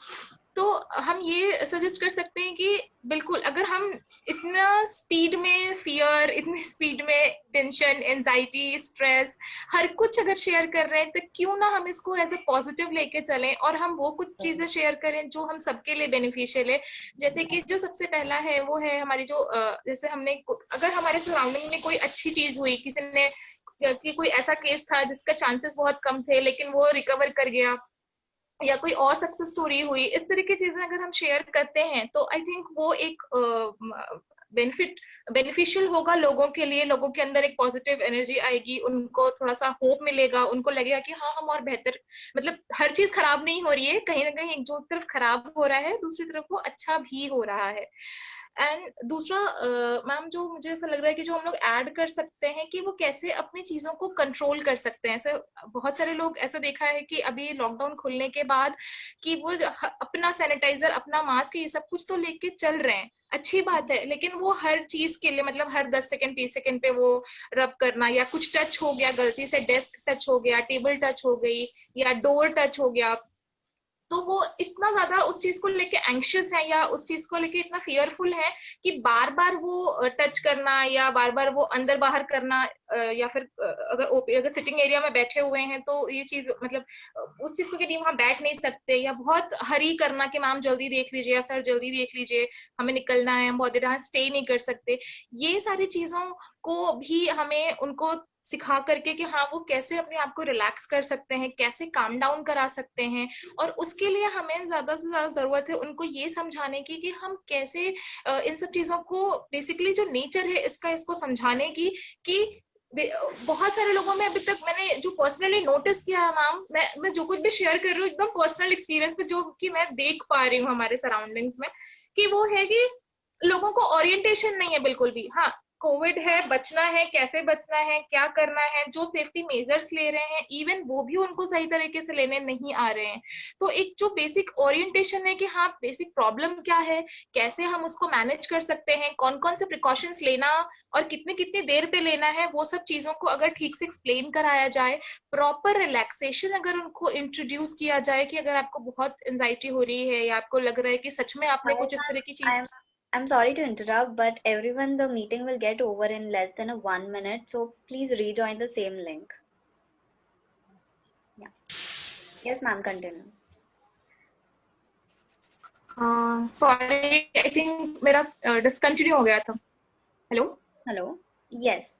तो हम ये सजेस्ट कर सकते हैं कि बिल्कुल अगर हम इतना स्पीड में फियर, इतने स्पीड में टेंशन, एंजाइटी, स्ट्रेस, हर कुछ अगर शेयर कर रहे हैं तो क्यों ना हम इसको एज ए पॉजिटिव लेके चलें और हम वो कुछ चीजें शेयर करें जो हम सबके लिए बेनिफिशियल है। जैसे कि जो सबसे पहला है वो है हमारी जो जैसे हमने अगर हमारे सराउंडिंग में कोई अच्छी चीज हुई, किसी ने कि कोई ऐसा केस था जिसका चांसेस बहुत कम थे लेकिन वो रिकवर कर गया, या कोई और सक्सेस स्टोरी हुई, इस तरह की चीजें अगर हम शेयर करते हैं तो आई थिंक वो एक बेनिफिशियल होगा लोगों के लिए, लोगों के अंदर एक पॉजिटिव एनर्जी आएगी, उनको थोड़ा सा होप मिलेगा, उनको लगेगा कि हाँ हम और बेहतर, मतलब हर चीज खराब नहीं हो रही है, कहीं ना कहीं एक जो तरफ खराब हो रहा है दूसरी तरफ वो अच्छा भी हो रहा है। एंड दूसरा मैम जो मुझे ऐसा लग रहा है कि जो हम लोग ऐड कर सकते हैं कि वो कैसे अपनी चीजों को कंट्रोल कर सकते हैं। ऐसे बहुत सारे लोग ऐसा देखा है कि अभी लॉकडाउन खुलने के बाद कि वो अपना सैनिटाइजर, अपना मास्क, ये सब कुछ तो लेके चल रहे हैं, अच्छी बात है, लेकिन वो हर चीज के लिए मतलब हर 10 सेकंड 20 सेकंड पे वो रब करना, या कुछ टच हो गया गलती से, डेस्क टच हो गया, टेबल टच हो गई या डोर टच हो गया, तो वो इतना ज्यादा उस चीज को लेके एंग्शियस है या उस चीज को लेके इतना फियरफुल है कि बार बार वो टच करना या बार बार वो अंदर बाहर करना, या फिर अगर सिटिंग एरिया में बैठे हुए हैं तो ये चीज मतलब उस चीज के लिए वहां बैठ नहीं सकते, या बहुत हरी करना कि मैम जल्दी देख लीजिए या सर जल्दी देख लीजिए हमें निकलना है, हम बहुत देर यहाँ स्टे नहीं कर सकते। ये सारी चीजों को भी हमें उनको सिखा करके कि हाँ वो कैसे अपने आप को रिलैक्स कर सकते हैं, कैसे काम डाउन करा सकते हैं, और उसके लिए हमें ज्यादा से ज्यादा जरूरत है उनको ये समझाने की कि हम कैसे इन सब चीजों को बेसिकली जो नेचर है इसको समझाने की। कि बहुत सारे लोगों में अभी तक मैंने जो पर्सनली नोटिस किया है मैम, मैं जो कुछ भी शेयर कर रही हूँ एकदम पर्सनल एक्सपीरियंस पे जो कि मैं देख पा रही हूँ हमारे सराउंडिंग्स में, कि वो है कि लोगों को ओरिएंटेशन नहीं है बिल्कुल भी। हाँ कोविड है, बचना है, कैसे बचना है, क्या करना है, जो सेफ्टी मेजर्स ले रहे हैं इवन वो भी उनको सही तरीके से लेने नहीं आ रहे हैं। तो एक जो बेसिक ओरिएंटेशन है कि हाँ बेसिक प्रॉब्लम क्या है, कैसे हम उसको मैनेज कर सकते हैं, कौन कौन से प्रिकॉशंस लेना और कितनी कितनी देर पे लेना है, वो सब चीजों को अगर ठीक से एक्सप्लेन कराया जाए, प्रॉपर रिलैक्सेशन अगर उनको इंट्रोड्यूस किया जाए कि अगर आपको बहुत एंजाइटी हो रही है या आपको लग रहा है कि सच में आपने कुछ इस तरह की चीज। I'm sorry to interrupt, but everyone, the meeting will get over in less than 1 minute. So please rejoin the same link. Yeah. Yes, ma'am, continue. Sorry, I think मेरा डिसकंटिन्यू हो गया था। हेलो हेलो, यस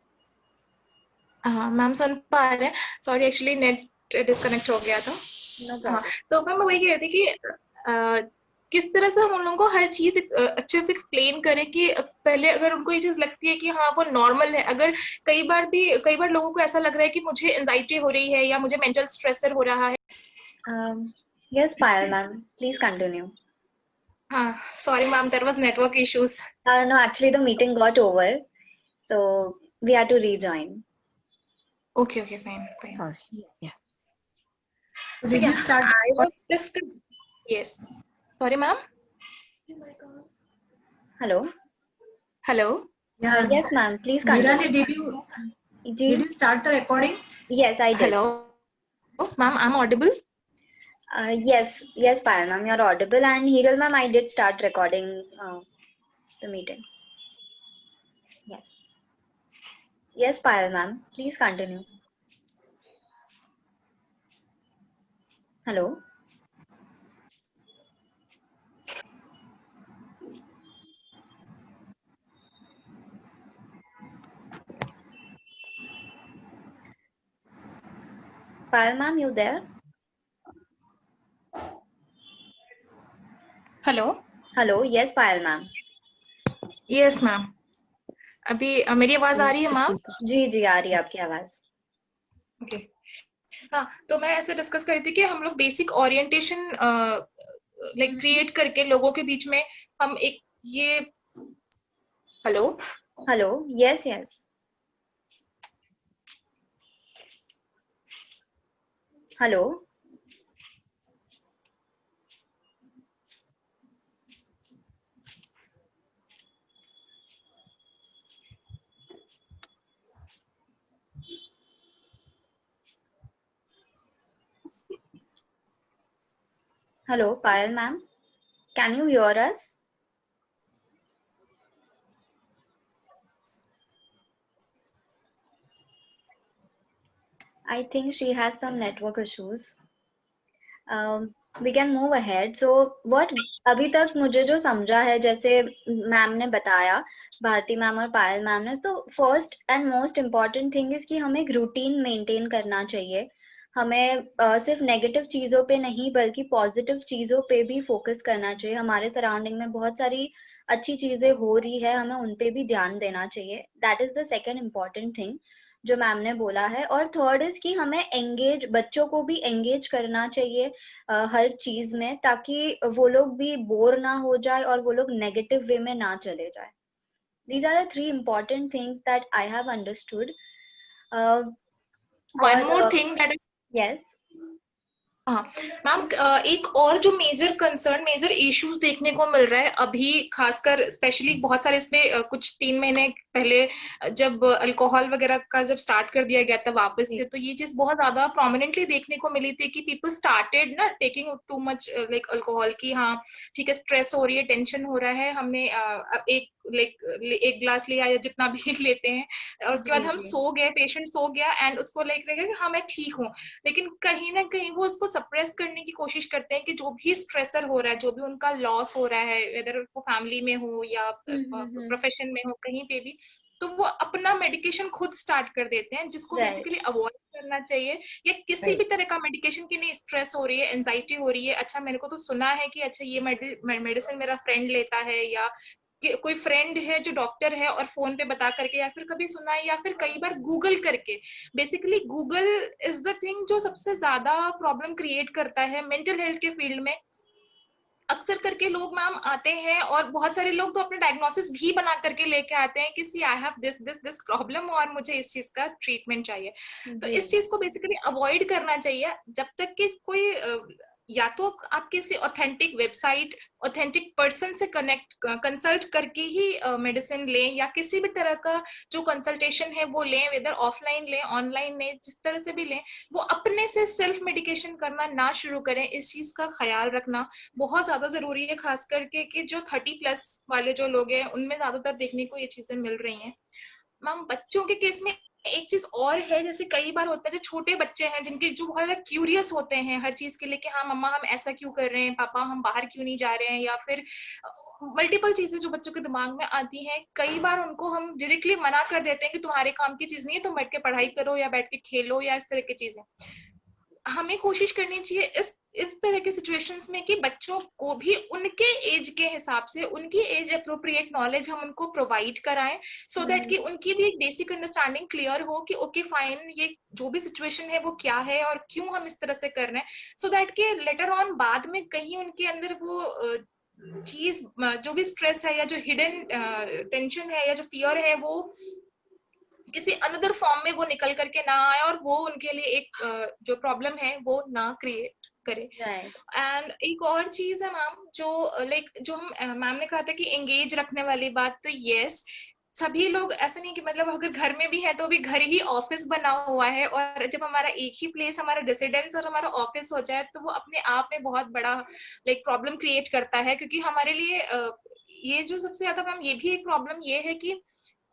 हाँ ma'am सुन पा रहे हैं? Sorry actually net disconnect हो गया था। हाँ तो मैम मैं वही कह रही थी कि किस तरह से हम उन लोगों को हर चीज अच्छे से एक्सप्लेन करें कि पहले अगर उनको ये चीज लगती है कि हाँ वो नॉर्मल है, अगर कई बार लोगों को ऐसा लग रहा है कि मुझे एंजाइटी हो रही है या मुझे मेंटल स्ट्रेसर हो रहा है। Yes Payal ma'am, please continue. हाँ sorry ma'am, there was network issues. No, actually the meeting got over, so we had to rejoin. Okay, fine. Sorry. Yeah. So yeah, I was discussing. Yes. Sorry, ma'am. Hello. Yeah. Yes, ma'am. Please continue. Nirali, did you start the recording? Yes, I did. Hello, ma'am. I'm audible. Yes, Payal ma'am, you're audible. And Hiral ma'am, I did start recording the meeting. Yes, Payal ma'am. Please continue. Hello. Payal ma'am, you there? Hello. Yes, Payal ma'am. Yes, ma'am. अभी मेरी आवाज आ रही है ma'am? जी आ रही है आपकी आवाज। Okay हाँ, तो मैं ऐसे डिस्कस कर रही थी कि हम लोग बेसिक ओरिएंटेशन लाइक क्रिएट करके लोगों के बीच में हम एक ये hello yes hello Hello, Payal ma'am. Can you hear us? I think she has some network issues. We can move ahead. So what अभी तक मुझे जो समझा है, जैसे मैम ने बताया, भारती मैम और पायल मैम ने, तो first and most important thing is कि हमें एक रूटीन मेंटेन करना चाहिए। हमें सिर्फ नेगेटिव चीजों पे नहीं बल्कि पॉजिटिव चीजों पे भी फोकस करना चाहिए। हमारे सराउंडिंग में बहुत सारी अच्छी चीजें हो रही है, हमें उन पे भी ध्यान देना चाहिए। That is the second important thing जो मैम ने बोला है। और थर्ड इज कि हमें एंगेज, बच्चों को भी एंगेज करना चाहिए हर चीज में, ताकि वो लोग भी बोर ना हो जाए और वो लोग नेगेटिव वे में ना चले जाए। These are the three important things that I have understood. One more thing that yes. हाँ मैम, एक और जो मेजर इश्यूज देखने को मिल रहा है अभी, खासकर स्पेशली बहुत सारे इसमें कुछ 3 महीने पहले जब अल्कोहल वगैरह का जब स्टार्ट कर दिया गया था वापस से, तो ये चीज बहुत ज्यादा प्रोमिनेंटली देखने को मिली थी कि पीपल स्टार्टेड ना taking too much like alcohol की। हाँ ठीक है, स्ट्रेस हो रही है, टेंशन हो रहा है, हमने एक ग्लास लिया या जितना भी लेते हैं, और उसके बाद हम सो गए, पेशेंट सो गया एंड उसको लाइक हाँ मैं ठीक हूँ, लेकिन कहीं ना कहीं वो उसको सप्रेस करने की कोशिश करते हैं कि जो भी स्ट्रेसर हो रहा है, जो भी उनका लॉस हो रहा है, वेदर वो फैमिली में हो या प्रोफेशन में हो, कहीं पे भी, तो वो अपना मेडिकेशन खुद स्टार्ट कर देते हैं, जिसको बेसिकली अवॉइड करना चाहिए। या किसी भी तरह का मेडिकेशन की नहीं, स्ट्रेस हो रही है, एंजाइटी हो रही है, अच्छा मेरे को तो सुना है कि अच्छा ये मेडिसिन मेरा फ्रेंड लेता है, या कोई फ्रेंड है जो डॉक्टर है और फोन पे बता करके, या फिर कभी सुना है, या फिर कई बार गूगल करके। Basically Google is the thing जो सबसे ज्यादा प्रॉब्लम क्रिएट करता है मेंटल हेल्थ के फील्ड में। अक्सर करके लोग मैम आते हैं और बहुत सारे लोग तो अपने डायग्नोसिस भी बना करके लेके आते हैं कि सी आई हैव दिस प्रॉब्लम और मुझे इस चीज का ट्रीटमेंट चाहिए। तो इस चीज को बेसिकली अवॉइड करना चाहिए जब तक कि कोई या तो आप किसी ऑथेंटिक वेबसाइट, ऑथेंटिक पर्सन से कंसल्ट करके ही मेडिसिन लें, या किसी भी तरह का जो कंसल्टेशन है वो लें, वेदर ऑफलाइन लें ऑनलाइन लें, जिस तरह से भी लें, वो अपने से सेल्फ मेडिकेशन करना ना शुरू करें। इस चीज का ख्याल रखना बहुत ज्यादा जरूरी है, खास करके कि जो 30+ वाले जो लोग हैं उनमें ज्यादातर देखने को ये चीजें मिल रही हैं। मैम बच्चों के केस में एक चीज और है, जैसे कई बार होता है जो छोटे बच्चे हैं जिनके जो बहुत ज्यादा क्यूरियस होते हैं हर चीज के लिए कि हाँ मम्मा हम ऐसा क्यों कर रहे हैं, पापा हम बाहर क्यों नहीं जा रहे हैं, या फिर मल्टीपल चीजें जो बच्चों के दिमाग में आती हैं, कई बार उनको हम डायरेक्टली मना कर देते हैं कि तुम्हारे काम की चीज नहीं है, तुम बैठ के पढ़ाई करो या बैठ के खेलो या इस तरह की चीजें। हमें कोशिश करनी चाहिए इस तरह के सिचुएशंस में कि बच्चों को भी उनके एज के हिसाब से, उनकी एज अप्रोप्रिएट नॉलेज हम उनको प्रोवाइड कराएं, सो दैट कि उनकी भी एक बेसिक अंडरस्टैंडिंग क्लियर हो कि ओके फाइन, ये जो भी सिचुएशन है वो क्या है और क्यों हम इस तरह से कर रहे हैं, सो दैट कि लेटर ऑन बाद में कहीं उनके अंदर वो चीज, जो भी स्ट्रेस है या जो हिडन टेंशन है या जो फियर है, वो किसी अनदर फॉर्म में वो निकल करके ना आए और वो उनके लिए एक जो प्रॉब्लम है वो ना क्रिएट करे। एंड एक और चीज है मैम, जो लाइक जो हम मैम ने कहा था कि एंगेज रखने वाली बात, तो यस सभी लोग ऐसा नहीं कि मतलब अगर घर में भी है तो भी घर ही ऑफिस बना हुआ है, और जब हमारा एक ही प्लेस हमारा रेसिडेंस और हमारा ऑफिस हो जाए तो वो अपने आप में बहुत बड़ा लाइक प्रॉब्लम क्रिएट करता है। क्योंकि हमारे लिए ये जो सबसे ज्यादा मैम ये भी एक प्रॉब्लम ये है कि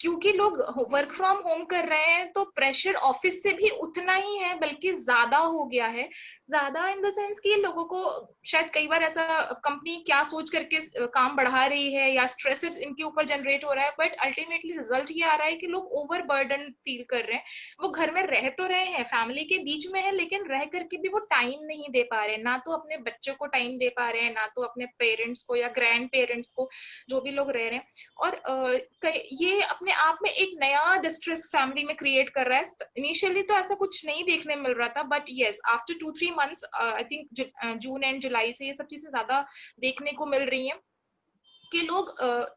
क्योंकि लोग वर्क फ्रॉम होम कर रहे हैं तो प्रेशर ऑफिस से भी उतना ही है, बल्कि ज्यादा हो गया है। ज्यादा इन द सेंस कि लोगों को शायद कई बार ऐसा कंपनी क्या सोच करके काम बढ़ा रही है या स्ट्रेस इनके ऊपर जनरेट हो रहा है, बट अल्टीमेटली रिजल्ट ये आ रहा है कि लोग ओवर बर्डन फील कर रहे हैं। वो घर में रह तो रहे हैं, फैमिली के बीच में है, लेकिन रह करके भी वो टाइम नहीं दे पा रहे, ना तो अपने बच्चों को टाइम दे पा रहे हैं, ना तो अपने पेरेंट्स को या ग्रैंड पेरेंट्स को, जो भी लोग रह रहे हैं। और ये अपने आप में एक नया डिस्ट्रेस फैमिली में क्रिएट कर रहा है। इनिशियली तो ऐसा कुछ नहीं देखने मिल रहा था, but yes after 2-3 months I think June and July से ये सब चीजें ज्यादा देखने को मिल रही हैं कि लोग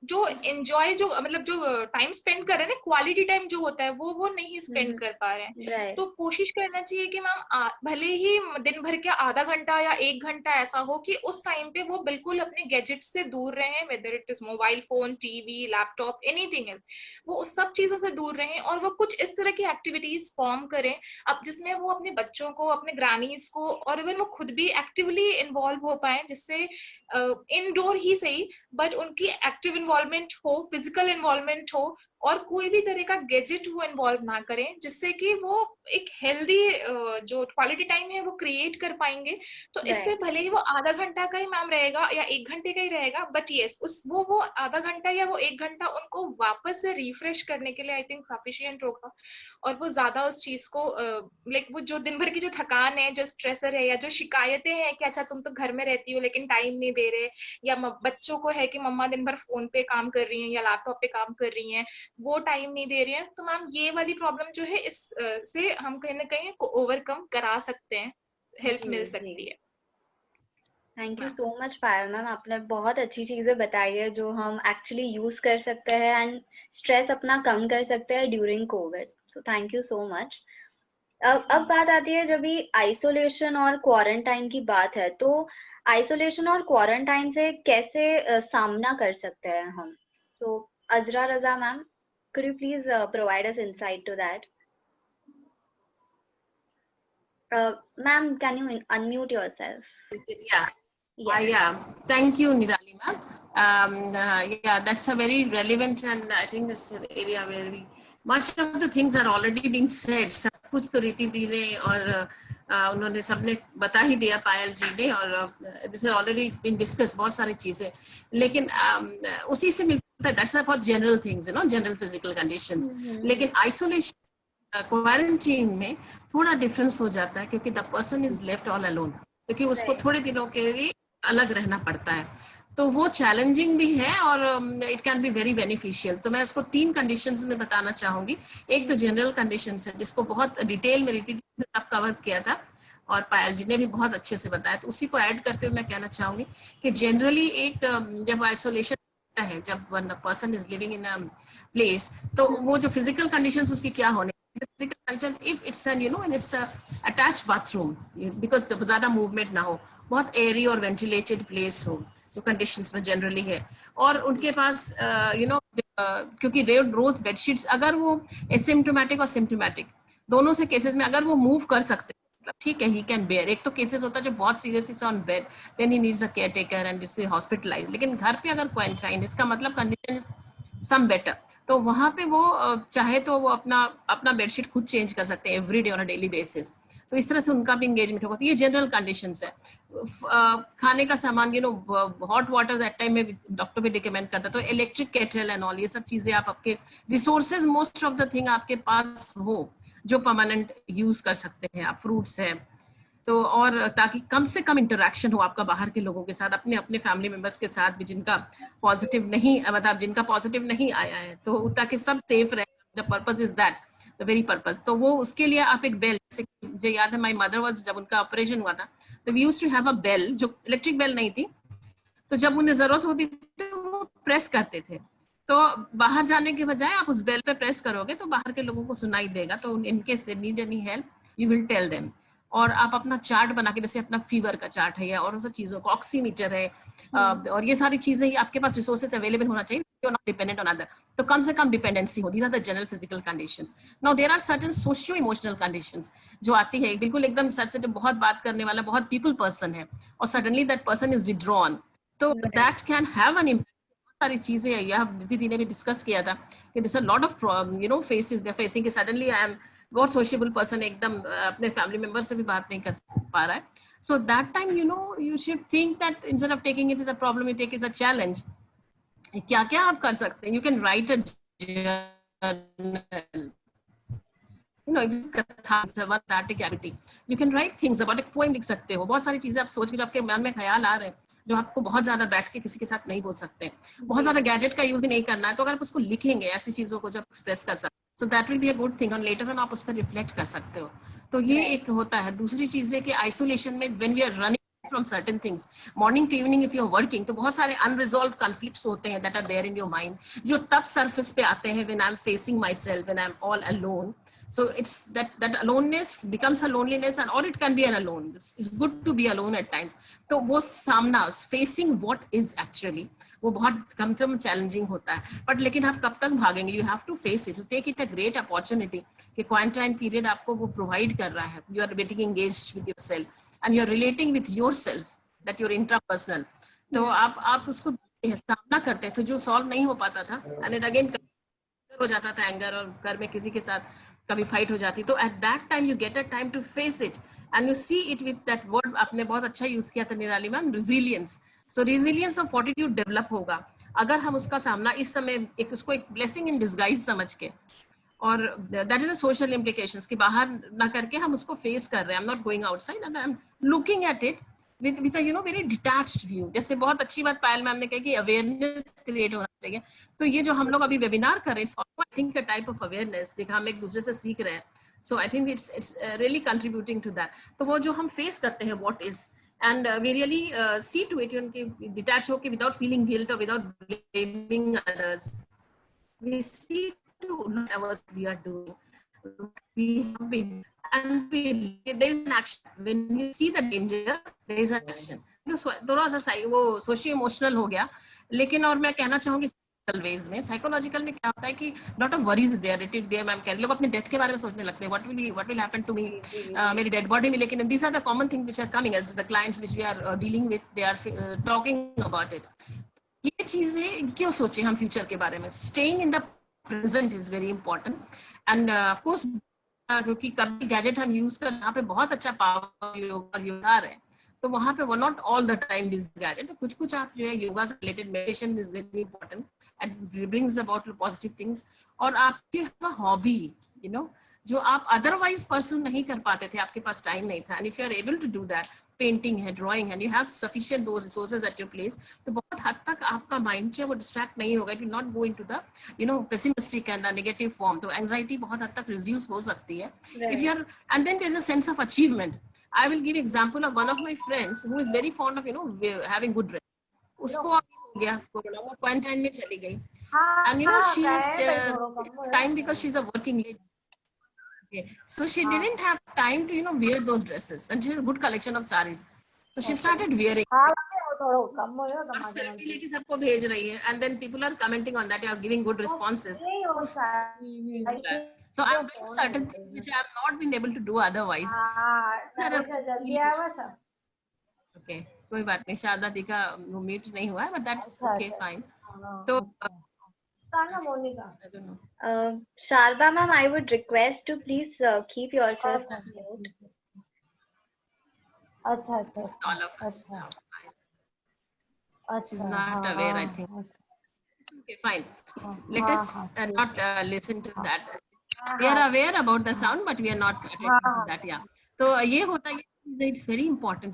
जो एंजॉय, जो मतलब जो टाइम स्पेंड कर रहे हैं ना, क्वालिटी टाइम जो होता है वो नहीं स्पेंड कर पा रहे हैं। तो कोशिश करना चाहिए कि मैम भले ही दिन भर के आधा घंटा या 1 घंटा ऐसा हो कि उस टाइम पे वो बिल्कुल अपने गैजेट से दूर रहें, whether it is mobile phone, TV, laptop, anything else, वो उस सब चीजों से दूर रहें और वो कुछ इस तरह की एक्टिविटीज फॉर्म करें अब जिसमें वो अपने बच्चों को, अपने ग्रानीज को और इवन वो खुद भी एक्टिवली इन्वॉल्व हो पाए, जिससे इनडोर ही सही बट उनकी एक्टिव इन्वॉल्वमेंट हो, फिजिकल इन्वॉल्वमेंट हो, और कोई भी तरह का गैजेट वो इन्वॉल्व ना करें, जिससे कि वो एक हेल्दी जो क्वालिटी टाइम है वो क्रिएट कर पाएंगे। तो इससे भले ही वो आधा घंटा का ही मैम रहेगा या 1 घंटे का ही रहेगा, बट यस उस वो आधा घंटा या वो 1 घंटा उनको वापस से रिफ्रेश करने के लिए आई थिंक सफिशिएंट होगा। और वो ज्यादा उस चीज को लाइक वो जो दिन भर की जो थकान है, जो स्ट्रेसर है या जो शिकायतें हैं कि अच्छा तुम तो घर में रहती हो लेकिन टाइम नहीं दे रहे, या बच्चों को है कि मम्मा दिन भर फोन पे काम कर रही हैं या लैपटॉप पे काम कर रही हैं, वो टाइम नहीं दे रहे हैं, तो मैम ये वाली प्रॉब्लम जो है इस से हम कहीं ना कहीं ओवरकम करा सकते हैं, हेल्प मिल सकती है। Thank you so much Payal ma'am, आपने बहुत अच्छी चीजें बताई है जो हम एक्चुअली यूज कर सकते हैं एंड स्ट्रेस अपना कम कर सकते हैं during Covid. So thank you so much. अब बात आती है जब भी आइसोलेशन और क्वारंटाइन की बात है, तो आइसोलेशन और क्वारंटाइन से कैसे सामना कर सकते हैं हम? सो अजरा रजा ma'am, could you please provide us insight to that? Ma'am, can you unmute yourself? Yeah. Yeah. Thank you, Nirali ma'am. Yeah, that's a very relevant, and I think it's an area where much of the things are already being said. सब कुछ तो रीति दी ने और उन्होंने सबने बता ही दिया, पायल जी ने, और this has already been discussed, बहुत सारी चीजें, लेकिन उसी से मिलता है, that's for general things, you know, general physical conditions. लेकिन isolation, क्वारंटीन में थोड़ा डिफरेंस हो जाता है, क्योंकि the person is left all alone, क्योंकि उसको थोड़े दिनों के लिए अलग रहना पड़ता है, तो वो चैलेंजिंग भी है और it can be very beneficial. तो मैं उसको 3 कंडीशंस में बताना चाहूंगी. एक तो जनरल कंडीशंस है, जिसको बहुत डिटेल में रीति ने कवर किया था और पायल जी ने भी बहुत अच्छे से बताया, तो उसी को ऐड करते हुए मैं कहना चाहूंगी कि जनरली एक जब आइसोलेशन है, जब one person is living in a place, तो वो जो फिजिकल कंडीशंस उसकी क्या होने, physical condition, if it's an, you know, and it's a attached bathroom, because ज़्यादा movement ना हो, बहुत airy और ventilated place हो, जो conditions में generally है, और उनके पास you know, क्योंकि रोज बेडशीट्स, अगर वो asymptomatic और symptomatic दोनों से केसेस में अगर वो मूव कर सकते हैं, मतलब ठीक है, ही कैन बेयर. एक तो केसेस होता है जो बहुत serious is on bed, then he needs a caretaker and is hospitalise, लेकिन घर पे अगर क्वारंटाइन, इसका मतलब कंडीशन इज सम बेटर, तो वहां पे वो चाहे तो वो अपना बेडशीट खुद चेंज कर सकते हैं every day on a daily basis, तो इस तरह से उनका भी एंगेजमेंट होगा. तो ये जनरल कंडीशंस है. खाने का सामान, you know, hot water that time में डॉक्टर भी रिकमेंड करता है, तो इलेक्ट्रिक केटल एंड ऑल, ये सब चीजें आप आपके resources, most of the thing आपके पास हो जो परमानेंट यूज कर सकते हैं आप. फ्रूट्स है तो, और ताकि कम से कम इंटरेक्शन हो आपका बाहर के लोगों के साथ, अपने अपने फैमिली मेंबर्स के साथ भी जिनका पॉजिटिव नहीं, मतलब जिनका पॉजिटिव नहीं आया है, तो ताकि सब सेफ रहे. The purpose is that, the very purpose. तो वो उसके लिए आप एक बेल, मुझे याद है माय मदर वाज, जब उनका ऑपरेशन हुआ था, तो we used to have a bell, जो इलेक्ट्रिक बेल नहीं थी, तो जब उन्हें जरूरत होती थी तो वो प्रेस करते थे. तो बाहर जाने के बजाय आप उस बेल पे प्रेस करोगे तो बाहर के लोगों को सुनाई देगा, तो in case they need any help you will tell them. और आप अपना चार्ट बना के, जैसे अपना फीवर का चार्ट है और सब चीजों का, ऑक्सीमीटर है, और ये सारी चीजें ही आपके पास रिसोर्सेज अवेलेबल होना चाहिए, you're not dependent on other. तो कम से कम डिपेंडेंसी हो. These are the general physical conditions. Now there are certain socio-emotional conditions जो आती है, बिल्कुल एकदम सर से बहुत बात करने वाला बहुत people person है और suddenly that person is withdrawn, तो that can have an impact. सारी चीजें हैं, यह दीदी ने भी डिस्कस किया था कि there's a lot of you know faces they're facing कि suddenly I am बहुत सोशेबल पर्सन, एकदम अपने फैमिली मेंबर से भी बात नहीं कर पा रहा है. So that time you know you should think that instead of taking it is a problem, you take it as a challenge. क्या क्या आप कर सकते हैं? You can write a journal, you know, you can write things about it, poem लिख सकते हो. बहुत सारी चीजें आप सोच के जो आपके मन में ख्याल आ रहे हैं, जो आपको बहुत ज्यादा बैठ के किसी के साथ नहीं बोल सकते, बहुत ज्यादा गैजेट का यूज भी नहीं करना है, तो अगर आप उसको लिखेंगे ऐसी चीजों को जो आप एक्सप्रेस कर सकते, so that will be a good thing, और later on आप उस पर रिफ्लेक्ट कर सकते हो. तो ये एक होता है. दूसरी चीज है कि आइसोलेशन में when we are running from certain things, morning to evening if you are working, तो बहुत सारे unresolved conflicts होते हैं that are there in your mind, जो तब surface पे आते हैं when I'm facing myself, when I'm all alone. So it's that aloneness becomes a loneliness, and or it can be an alone. It's good to be alone at times. तो वो सामना, facing what is actually, वो बहुत कम से कम challenging होता है. But लेकिन आप कब तक भागेंगे? You have to face it. Take it a great opportunity कि क्वारंटाइन पीरियड आपको वो प्रोवाइड कर रहा है. You are getting engaged with yourself and you are relating with yourself, that your intrapersonal. तो आप उसको सामना करते हैं, तो जो सॉल्व नहीं हो पाता था, एंड इट अगेन हो जाता था एंगर, और घर में किसी के साथ कभी फाइट हो जाती, तो at that time you get a time to face it and you see it with that word आपने बहुत अच्छा यूज किया था निराली मैम, रेजिलियंस. सो रेजिलियंस और फॉर्टिट्यूड डेवलप होगा अगर हम उसका सामना इस समय उसको एक ब्लेसिंग इन डिस्गाइज समझ के, और that is a social implications कि बाहर ना करके हम उसको फेस कर रहे हैं. I am not going outside and I am looking at it with a, you know, very detached view. जैसे बहुत अच्छी बात पायल मैम ने कही कि अवेयरनेस क्रिएट होना चाहिए. तो ये जो हम लोग अभी वेबिनार कर रहे हैं, I think a type of awareness जो हम एक दूसरे से सीख रहे हैं. So I think it's really contributing to that. तो वो जो हम फेस करते हैं what is, and we really see to it उनके detach होके without feeling guilt or without blaming others. We see to what we are doing. We have been and there is an action. When you see the danger, there is an action. तो थोड़ा सा वो socio emotional हो गया, लेकिन और मैं कहना चाहूंगी वेज में, साइकोलॉजिकल में क्या होता है कि lot of worries is there, it is there, ma'am कह रहे लोग अपने डेथ के बारे में सोचने लगते हैं, what will happen to me, मेरी डेड बॉडी में, लेकिन these are the common thing which are coming as the clients which we are dealing with, they are talking about it. ये चीजें क्यों सोचें हम फ्यूचर के बारे में? Staying in the present is very important. And of course क्योंकि कभी गैजेट हम यूज कर, यहाँ पे बहुत अच्छा पावर योगा है, तो वहां पे वो not all the time this gadget, कुछ कुछ आप जो है योगा से related meditation is very important and brings about positive things. और आपकी हॉबी यू नो जो आप अदरवाइज परस्यू नहीं कर पाते थे, आपके पास टाइम नहीं था, and if you are able to do that, painting है, ड्राइंग है, you have sufficient though resources at your place, तो बहुत हद तक आपका माइंड जो है वो डिस्ट्रैक्ट नहीं होगा, it will not go into the pessimistic and the negative form. तो एंजाइटी बहुत हद तक रिड्यूस हो सकती है if you are, and then there is a sense of achievement. I will give example of one of my friends who is very fond of having good dress. उसको हो गया कोरोना, वो क्वारंटाइन में चली गई, and she has time because she's a working lady. Okay. So she didn't have time to wear those dresses, and she had a good collection of sarees. So she started wearing. Selfie लेके सबको भेज रही है, and then people are commenting on that, you are giving good responses. So I'm doing certain things which I have not been able to do otherwise. Okay, कोई बात नहीं, शारदा दी का meet नहीं हुआ है, but that's okay, fine. तो Sharda ma'am, I would request to please keep yourself on mute. All of us. She's not aware, I think. Okay, fine. Let us not listen to that. We are aware about the sound, but we are not attentive to that. Yeah. So ये होता है, it's very important,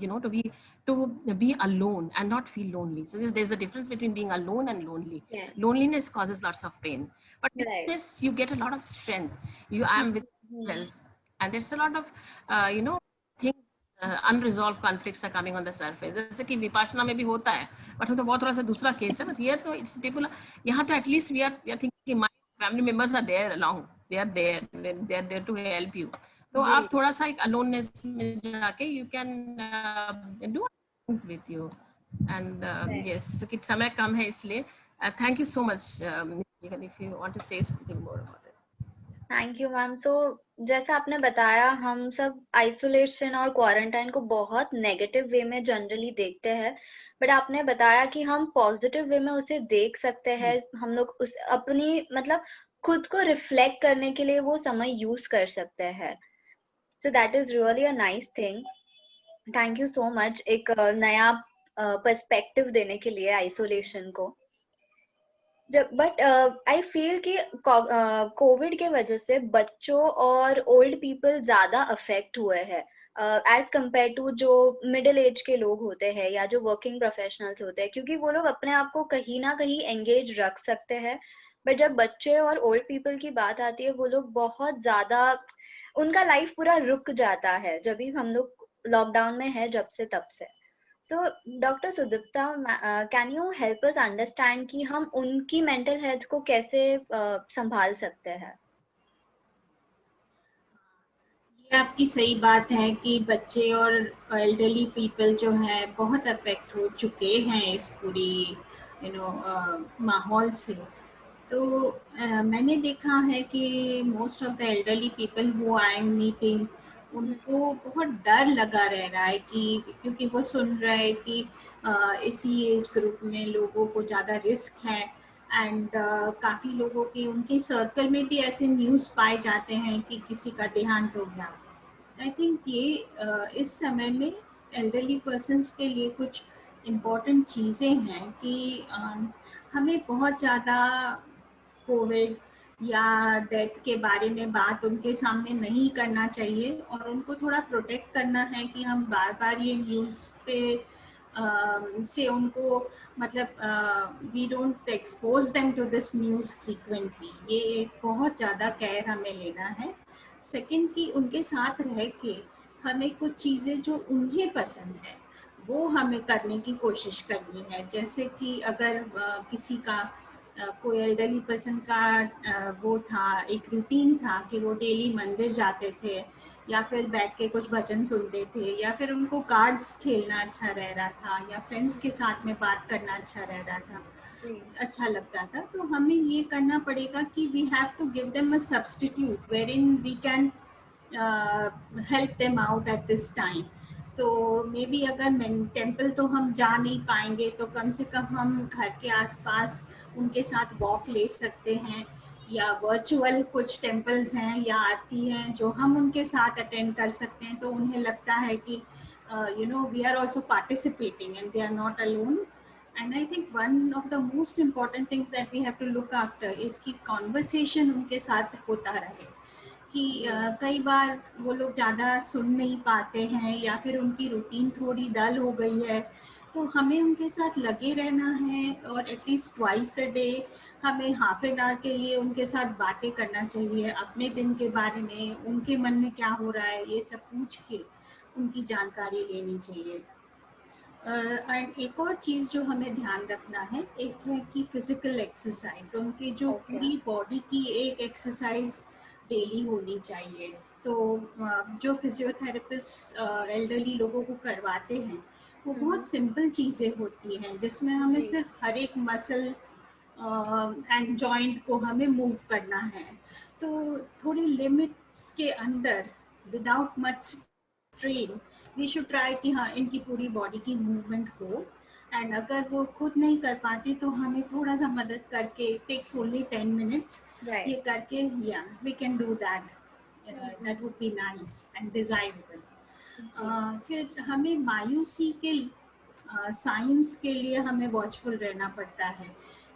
to be alone and not feel lonely. So there's a difference between being alone and lonely. Yeah. Loneliness causes lots of pain, but with this you get a lot of strength. I am with yourself, and there's a lot of things, unresolved conflicts are coming on the surface. जैसे कि विपाशना में भी होता है, but वो तो बहुत थोड़ा सा दूसरा केस है. But here तो it's people, यहाँ तो at least we are thinking my family members are there along. They are there to help you. तो आप थोड़ा सा एक aloneness में जाके you can do things with you. And yes, कि समय कम है इसलिए thank you so much, if you want to say something more about it. Thank you ma'am. So जैसा आपने बताया, हम सब आइसोलेशन और क्वारंटाइन को बहुत नेगेटिव वे में जनरली देखते हैं, बट आपने बताया कि हम पॉजिटिव वे में उसे देख सकते हैं. हम लोग उस अपनी खुद को रिफ्लेक्ट करने के लिए वो समय यूज कर सकते हैं. So that is really a nice thing. Thank you so much एक नया पर्सपेक्टिव देने के लिए आइसोलेशन को. बट आई फील कि कोविड के वजह से बच्चों और ओल्ड पीपल ज्यादा अफेक्ट हुए हैं एज कम्पेयर टू जो मिडिल एज के लोग होते हैं या जो वर्किंग प्रोफेशनल्स होते हैं, क्योंकि वो लोग अपने आप को कहीं ना कहीं एंगेज रख सकते हैं. बट जब बच्चे और ओल्ड पीपल की बात आती है, वो लोग बहुत ज्यादा, उनका लाइफ पूरा रुक जाता है जब भी हम लोग लॉकडाउन में है, जब से तब से. So doctor Sudipta, can you help us understand कि हम उनकी मेंटल हेल्थ को कैसे संभाल सकते हैं? ये आपकी सही बात है कि बच्चे और एल्डरली पीपल जो है बहुत अफेक्ट हो चुके हैं इस पूरी माहौल से. तो मैंने देखा है कि most of the elderly people who I am meeting, उनको बहुत डर लगा रह रहा है कि क्योंकि वो सुन रहे हैं कि इसी एज ग्रुप में लोगों को ज़्यादा रिस्क है, एंड काफ़ी लोगों के उनके सर्कल में भी ऐसे न्यूज़ पाए जाते हैं कि किसी का देहांत हो गया. आई थिंक ये इस समय में एल्डरली पर्सन्स के लिए कुछ इम्पोर्टेंट चीज़ें हैं कि हमें बहुत ज़्यादा कोविड या डेथ के बारे में बात उनके सामने नहीं करना चाहिए, और उनको थोड़ा प्रोटेक्ट करना है कि हम बार बार ये न्यूज़ पे से उनको we don't expose them to this news frequently. ये बहुत ज़्यादा केयर हमें लेना है. सेकंड कि उनके साथ रह के हमें कुछ चीज़ें जो उन्हें पसंद है वो हमें करने की कोशिश करनी है. जैसे कि अगर किसी का कोई एल्डरली पर्सन का वो था, एक रूटीन था कि वो डेली मंदिर जाते थे या फिर बैठ के कुछ भजन सुनते थे या फिर उनको कार्ड्स खेलना अच्छा रह रहा था या फ्रेंड्स के साथ में बात करना अच्छा रह रहा था, अच्छा लगता था। तो हमें ये करना पड़ेगा कि we have to give them a substitute wherein we can help them out at this time. तो मे बी अगर टेम्पल तो हम जा नहीं पाएंगे तो कम से कम हम घर के आसपास उनके साथ वॉक ले सकते हैं, या वर्चुअल कुछ टेम्पल्स हैं या आरती हैं जो हम उनके साथ अटेंड कर सकते हैं, तो उन्हें लगता है कि you know we are also participating and they are not alone. And I think one of the most important things that we have to look after is कि conversation उनके साथ होता रहे, कि कई बार वो लोग ज़्यादा सुन नहीं पाते हैं या फिर उनकी रूटीन थोड़ी डल हो गई है, तो हमें उनके साथ लगे रहना है और एटलीस्ट ट्वाइस अ डे हमें हाफ एन आवर के लिए उनके साथ बातें करना चाहिए, अपने दिन के बारे में, उनके मन में क्या हो रहा है ये सब पूछ के उनकी जानकारी लेनी चाहिए। एंड एक और चीज़ जो हमें ध्यान रखना है, एक है कि फिजिकल एक्सरसाइज, उनकी जो पूरी बॉडी की एक एक्सरसाइज डेली होनी चाहिए। तो जो फिजियोथेरेपिस्ट एल्डरली लोगों को करवाते हैं वो बहुत सिंपल चीज़ें होती हैं जिसमें हमें सिर्फ हर एक मसल एंड जॉइंट को हमें मूव करना है। तो थोड़ी लिमिट्स के अंदर without much strain we should try कि हाँ इनकी पूरी बॉडी की मूवमेंट हो। एंड अगर वो खुद नहीं कर पाते तो हमें थोड़ा सा मदद करके, टेक्स ओनली 10 मिनट्स, ये करके या we can do that, that would be nice and desirable. फिर हमें मायूसी के साइंस के लिए हमें वॉचफुल रहना पड़ता है।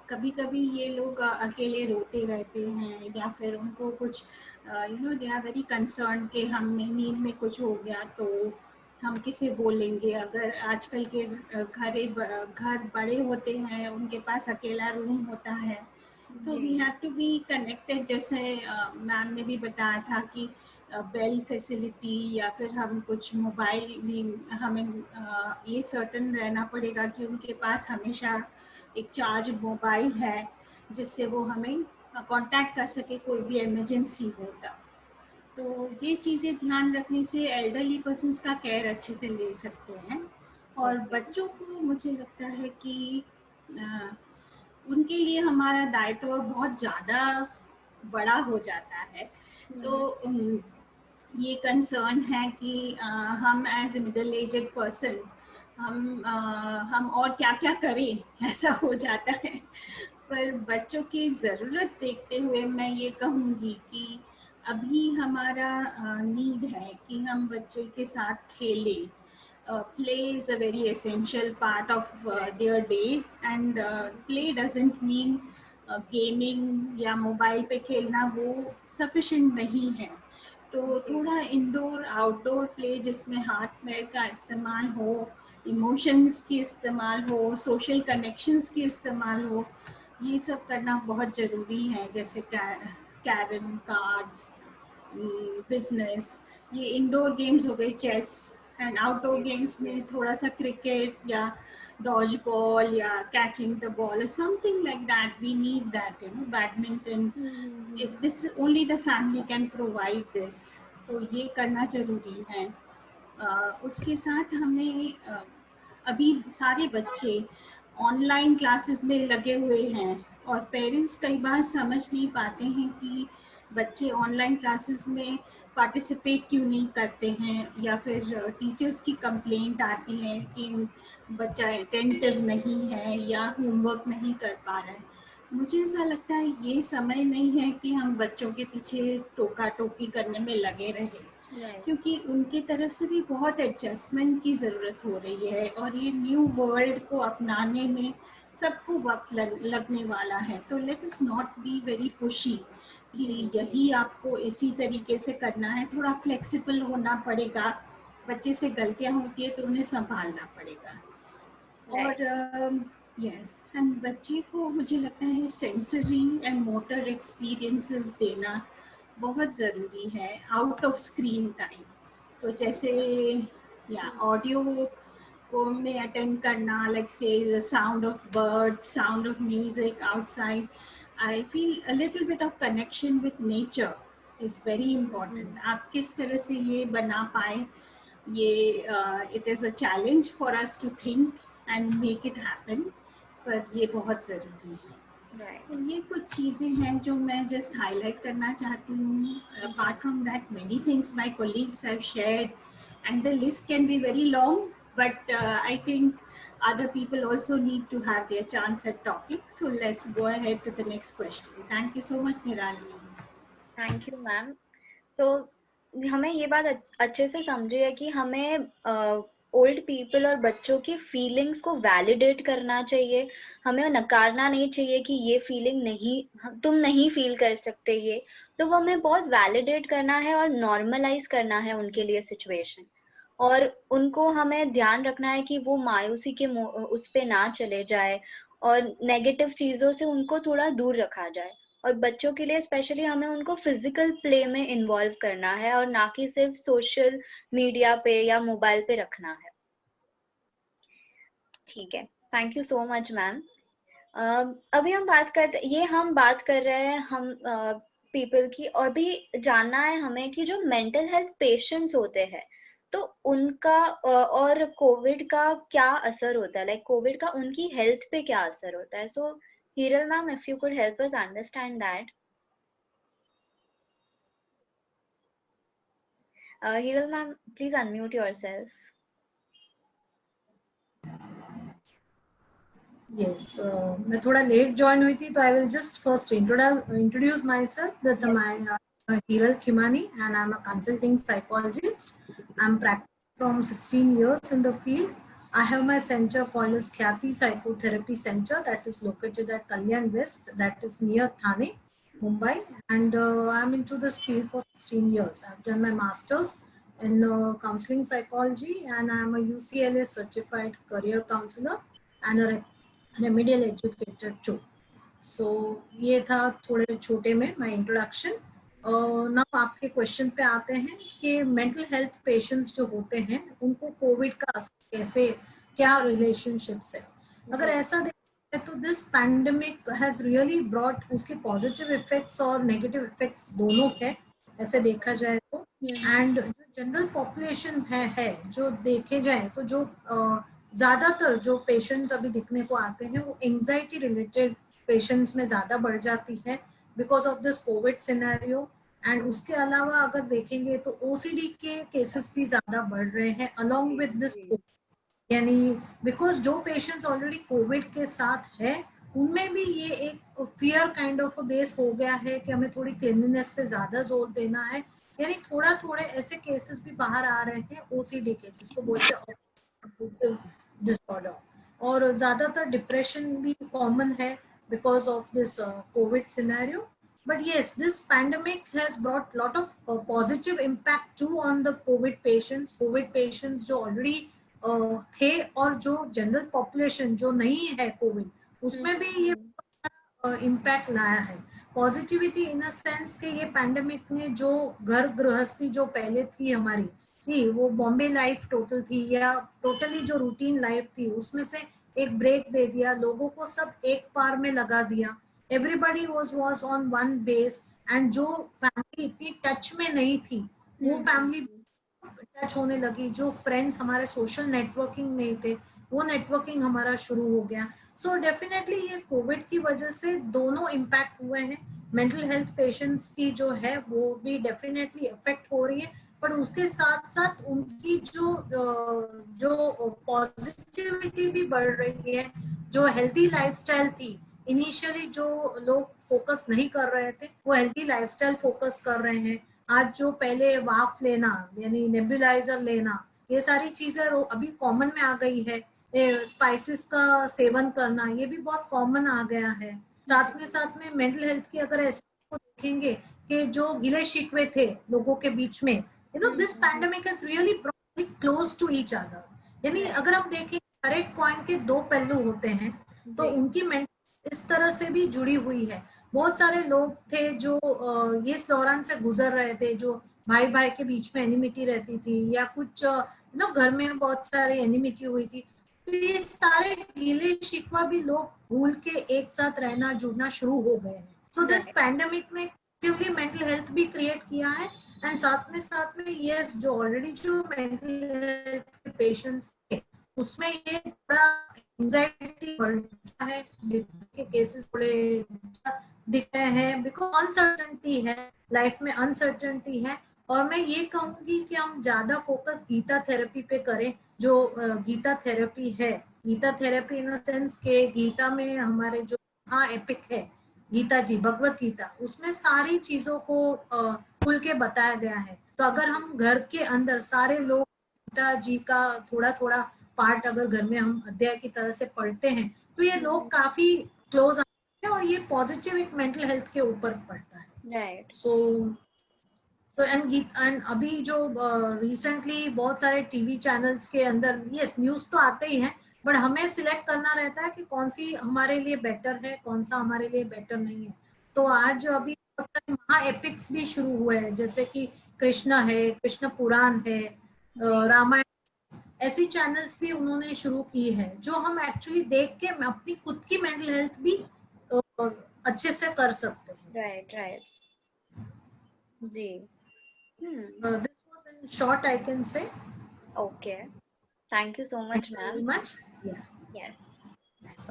कभी कभी ये लोग अकेले रोते रहते हैं या फिर उनको कुछ you know they are very concern कि हमें नींद में कुछ हो गया तो हम किसे बोलेंगे। अगर आजकल के घर बड़े होते हैं, उनके पास अकेला रूम होता है, तो we have to be connected. जैसे मैम ने भी बताया था कि बेल फैसिलिटी या फिर हम कुछ मोबाइल भी हमें ये सर्टन रहना पड़ेगा कि उनके पास हमेशा एक चार्ज मोबाइल है जिससे वो हमें कांटेक्ट कर सके कोई भी इमरजेंसी हो तब। तो ये चीज़ें ध्यान रखने से एल्डरली पर्सन्स का केयर अच्छे से ले सकते हैं। और बच्चों को मुझे लगता है कि उनके लिए हमारा दायित्व बहुत ज़्यादा बड़ा हो जाता है। तो ये कंसर्न है कि हम as a middle aged person हम और क्या क्या करें, ऐसा हो जाता है। पर बच्चों की ज़रूरत देखते हुए मैं ये कहूँगी कि अभी हमारा नीड है कि हम बच्चे के साथ खेलें। Play is a very essential part of their day, and play doesn't mean gaming या मोबाइल पे खेलना, वो sufficient नहीं है। तो थोड़ा इंडोर आउटडोर प्ले जिसमें हाथ पैर का इस्तेमाल हो, इमोशंस की इस्तेमाल हो, सोशल कनेक्शंस की इस्तेमाल हो, ये सब करना बहुत ज़रूरी है। जैसे कैरम, कार्ड्स, बिजनेस, ये इंडोर गेम्स हो गए, चेस। एंड आउटडोर गेम्स में थोड़ा सा क्रिकेट या डॉज बॉल या catching the ball, something like that, we need that, you know, badminton, this only the family can provide this. तो ये करना ज़रूरी है। उसके साथ हमें अभी सारे बच्चे ऑनलाइन क्लासेस में लगे हुए हैं और पेरेंट्स कई बार समझ नहीं पाते हैं कि बच्चे ऑनलाइन क्लासेस में पार्टिसिपेट क्यों नहीं करते हैं, या फिर टीचर्स की कंप्लेंट आती है कि बच्चा अटेंटिव नहीं है या होमवर्क नहीं कर पा रहा है। मुझे ऐसा लगता है ये समय नहीं है कि हम बच्चों के पीछे टोका टोकी करने में लगे रहे, क्योंकि उनके तरफ से भी बहुत एडजस्टमेंट की ज़रूरत हो रही है और ये न्यू वर्ल्ड को अपनाने में सबको वक्त लगने वाला है। तो let us not be very pushy कि यही आपको इसी तरीके से करना है। थोड़ा फ्लेक्सिबल होना पड़ेगा। बच्चे से गलतियां होती है तो उन्हें संभालना पड़ेगा। और यस, एंड बच्चे को मुझे लगता है सेंसरी एंड मोटर एक्सपीरियंसेस देना बहुत ज़रूरी है आउट ऑफ स्क्रीन टाइम। तो जैसे या ऑडियो को में अटेंड करना, लाइक से sound of birds, sound of music outside, I feel a little bit of connection with nature is very important. आप किस तरह से ये बना पाए, ये it is a challenge for us to think and make it happen, पर ये बहुत ज़रूरी है. ये कुछ चीज़ें हैं जो मैं जस्ट हाईलाइट करना चाहती हूँ. Apart from that many things my colleagues have shared and the list can be very long, but I think other people also need to have their chance at talking. So let's go ahead to the next question. Thank you so much, Nirali. Thank you ma'am. तो हमें ये बात अच्छे से समझिए कि हमें old people और बच्चों की फीलिंग्स को वैलिडेट करना चाहिए. हमें नकारना नहीं चाहिए कि ये फीलिंग नहीं, तुम नहीं फील कर सकते ये. तो वो हमें बहुत वैलिडेट करना है और नॉर्मलाइज करना है उनके लिए सिचुएशन. और उनको हमें ध्यान रखना है कि वो मायूसी के उस पे ना चले जाए और नेगेटिव चीजों से उनको थोड़ा दूर रखा जाए. और बच्चों के लिए स्पेशली हमें उनको फिजिकल प्ले में इन्वॉल्व करना है और ना कि सिर्फ सोशल मीडिया पे या मोबाइल पे रखना है. ठीक है, thank you so much ma'am. अभी हम बात कर रहे हैं हम पीपल की, और भी जानना है हमें कि जो मेंटल हेल्थ पेशेंट्स होते हैं तो उनका और कोविड का क्या असर होता है, लाइक कोविड का उनकी हेल्थ पे क्या असर होता है. सो Hiral ma'am, if you could help us understand that. Hiral ma'am, please unmute yourself. Yes, मैं थोड़ा लेट ज्वाइन हुई थी, तो I will just first introduce my self. That my Hiral Khimani and I'm a consulting psychologist. I'm practicing from 16 years in the field. I have my center called as Khyati Psychotherapy Center that is located at Kalyan West, that is near Thane, Mumbai, and I'm into this field for 16 years. I've done my master's in counseling psychology and I'm a UCLA certified career counselor and a remedial educator too. So ये था थोड़े छोटे में my introduction. ना आपके question पे आते हैं कि मेंटल हेल्थ पेशेंट्स जो होते हैं उनको कोविड का कैसे, क्या रिलेशनशिप्स है. अगर ऐसा देखें तो this pandemic has really brought उसके पॉजिटिव इफेक्ट्स और नेगेटिव इफेक्ट्स दोनों है ऐसे देखा जाए तो. एंड जो जनरल पॉपुलेशन है जो देखे जाए तो जो ज्यादातर जो पेशेंट्स अभी दिखने को आते हैं वो एंजाइटी रिलेटेड पेशेंट्स में ज्यादा बढ़ जाती है because of this Covid scenario. And उसके अलावा अगर देखेंगे तो ओसीडी के केसेस भी ज्यादा बढ़ रहे हैं अलोंग विद दिस, यानी बिकॉज जो पेशेंट्स ऑलरेडी कोविड के साथ है उनमें भी ये एक फियर काइंड ऑफ बेस हो गया है कि हमें थोड़ी क्लीनलीनेस पे ज्यादा जोर देना है. यानी थोड़े ऐसे केसेस भी बाहर आ रहे हैं ओसीडी के, जिसको बोलते हैं ऑब्सेसिव डिसऑर्डर. और ज्यादातर डिप्रेशन भी कॉमन है because of this COVID scenario. But yes, this pandemic has brought lot of positive impact too on the COVID patients. COVID patients जो already थे और जो general population जो नहीं है COVID, उसमें भी ये impact लाया है. Positivity in a sense कि ये pandemic ने जो घर गृहस्थी जो पहले थी हमारी थी, वो बॉम्बे लाइफ टोटल थी या टोटली जो रूटीन लाइफ थी, उसमें से एक ब्रेक दे दिया, लोगों को सब एक पार में लगा दिया. Everybody was on one base and जो फैमिली इतनी टच में नहीं थी वो फैमिली टच होने लगी. जो फ्रेंड्स हमारे सोशल नेटवर्किंग नहीं थे वो नेटवर्किंग हमारा शुरू हो गया. सो डेफिनेटली ये कोविड की वजह से दोनों इम्पैक्ट हुए हैं. मेंटल हेल्थ पेशेंट्स की जो है वो भी डेफिनेटली अफेक्ट हो रही है, पर उसके साथ साथ उनकी जो पॉजिटिविटी भी बढ़ रही है. जो हेल्थी लाइफस्टाइल थी इनिशियली जो लोग फोकस नहीं कर रहे थे वो हेल्थी लाइफस्टाइल फोकस कर रहे हैं. आज जो पहले वाफ लेना यानी नेबुलाइजर लेना, ये सारी चीजें अभी कॉमन में आ गई है. स्पाइसेस का सेवन करना ये भी बहुत कॉमन आ गया है. साथ में मेंटल हेल्थ की अगर एस्पेक्ट को देखेंगे कि जो गिले शिकवे थे लोगों के बीच में, this pandemic has really brought close to each other. यानी अगर हम देखें हर एक कॉइन के दो पहलू होते हैं, तो उनकी मेंटल इस तरह से भी जुड़ी हुई है. बहुत सारे लोग थे जो इस दौरान से गुजर रहे थे, जो भाई भाई के बीच में एनिमिटी रहती थी या कुछ घर में बहुत सारे एनिमिटी हुई थी, तो ये सारे गीले शिकवा भी लोग भूल के एक साथ रहना जुड़ना शुरू हो गए हैं. सो दिस पैंडेमिक ने एक्टिवली मेंटल हेल्थ भी क्रिएट किया है. एंड साथ में यस, जो ऑलरेडी जो मेंटल हेल्थ के पेशेंट्स थे उसमें ये थोड़ा एंजाइटी बढ़ता है, के केसेस थोड़े दिख रहे हैं, बिकॉज अनसर्टेनिटी है, लाइफ में अनसर्टेनिटी है. और मैं ये कहूंगी कि हम ज्यादा फोकस गीता थेरेपी पे करें. जो गीता थेरेपी है, गीता थेरेपी इन सेंस के गीता में हमारे जो एपिक है गीता जी, भगवत गीता, उसमें सारी चीजों को खुल के बताया गया है. तो अगर हम घर के अंदर सारे लोग गीता जी का थोड़ा थोड़ा पार्ट अगर घर में हम अध्याय की तरह से पढ़ते हैं तो ये लोग काफी क्लोज आते हैं और ये पॉजिटिव एक मेंटल हेल्थ के ऊपर पड़ता है. राइट. सो एंड अभी जो रिसेंटली बहुत सारे टीवी चैनल्स के अंदर यस न्यूज तो आते ही हैं, बट हमें सिलेक्ट करना रहता है कि कौन सी हमारे लिए बेटर है, कौन सा हमारे लिए बेटर नहीं है. तो आज अभी बहुत सारे महा एपिक्स भी शुरू हुए हैं, जैसे कि कृष्ण है, कृष्ण पुराण है, रामायण, ऐसी चैनल्स भी उन्होंने शुरू की है जो हम एक्चुअली देख के अपनी खुद की मेंटल हेल्थ भी अच्छे से कर सकते हैं. राइट. जी. This was in short, I can say. Okay. Thank you so much, ma'am. Very much. Yeah. Yes.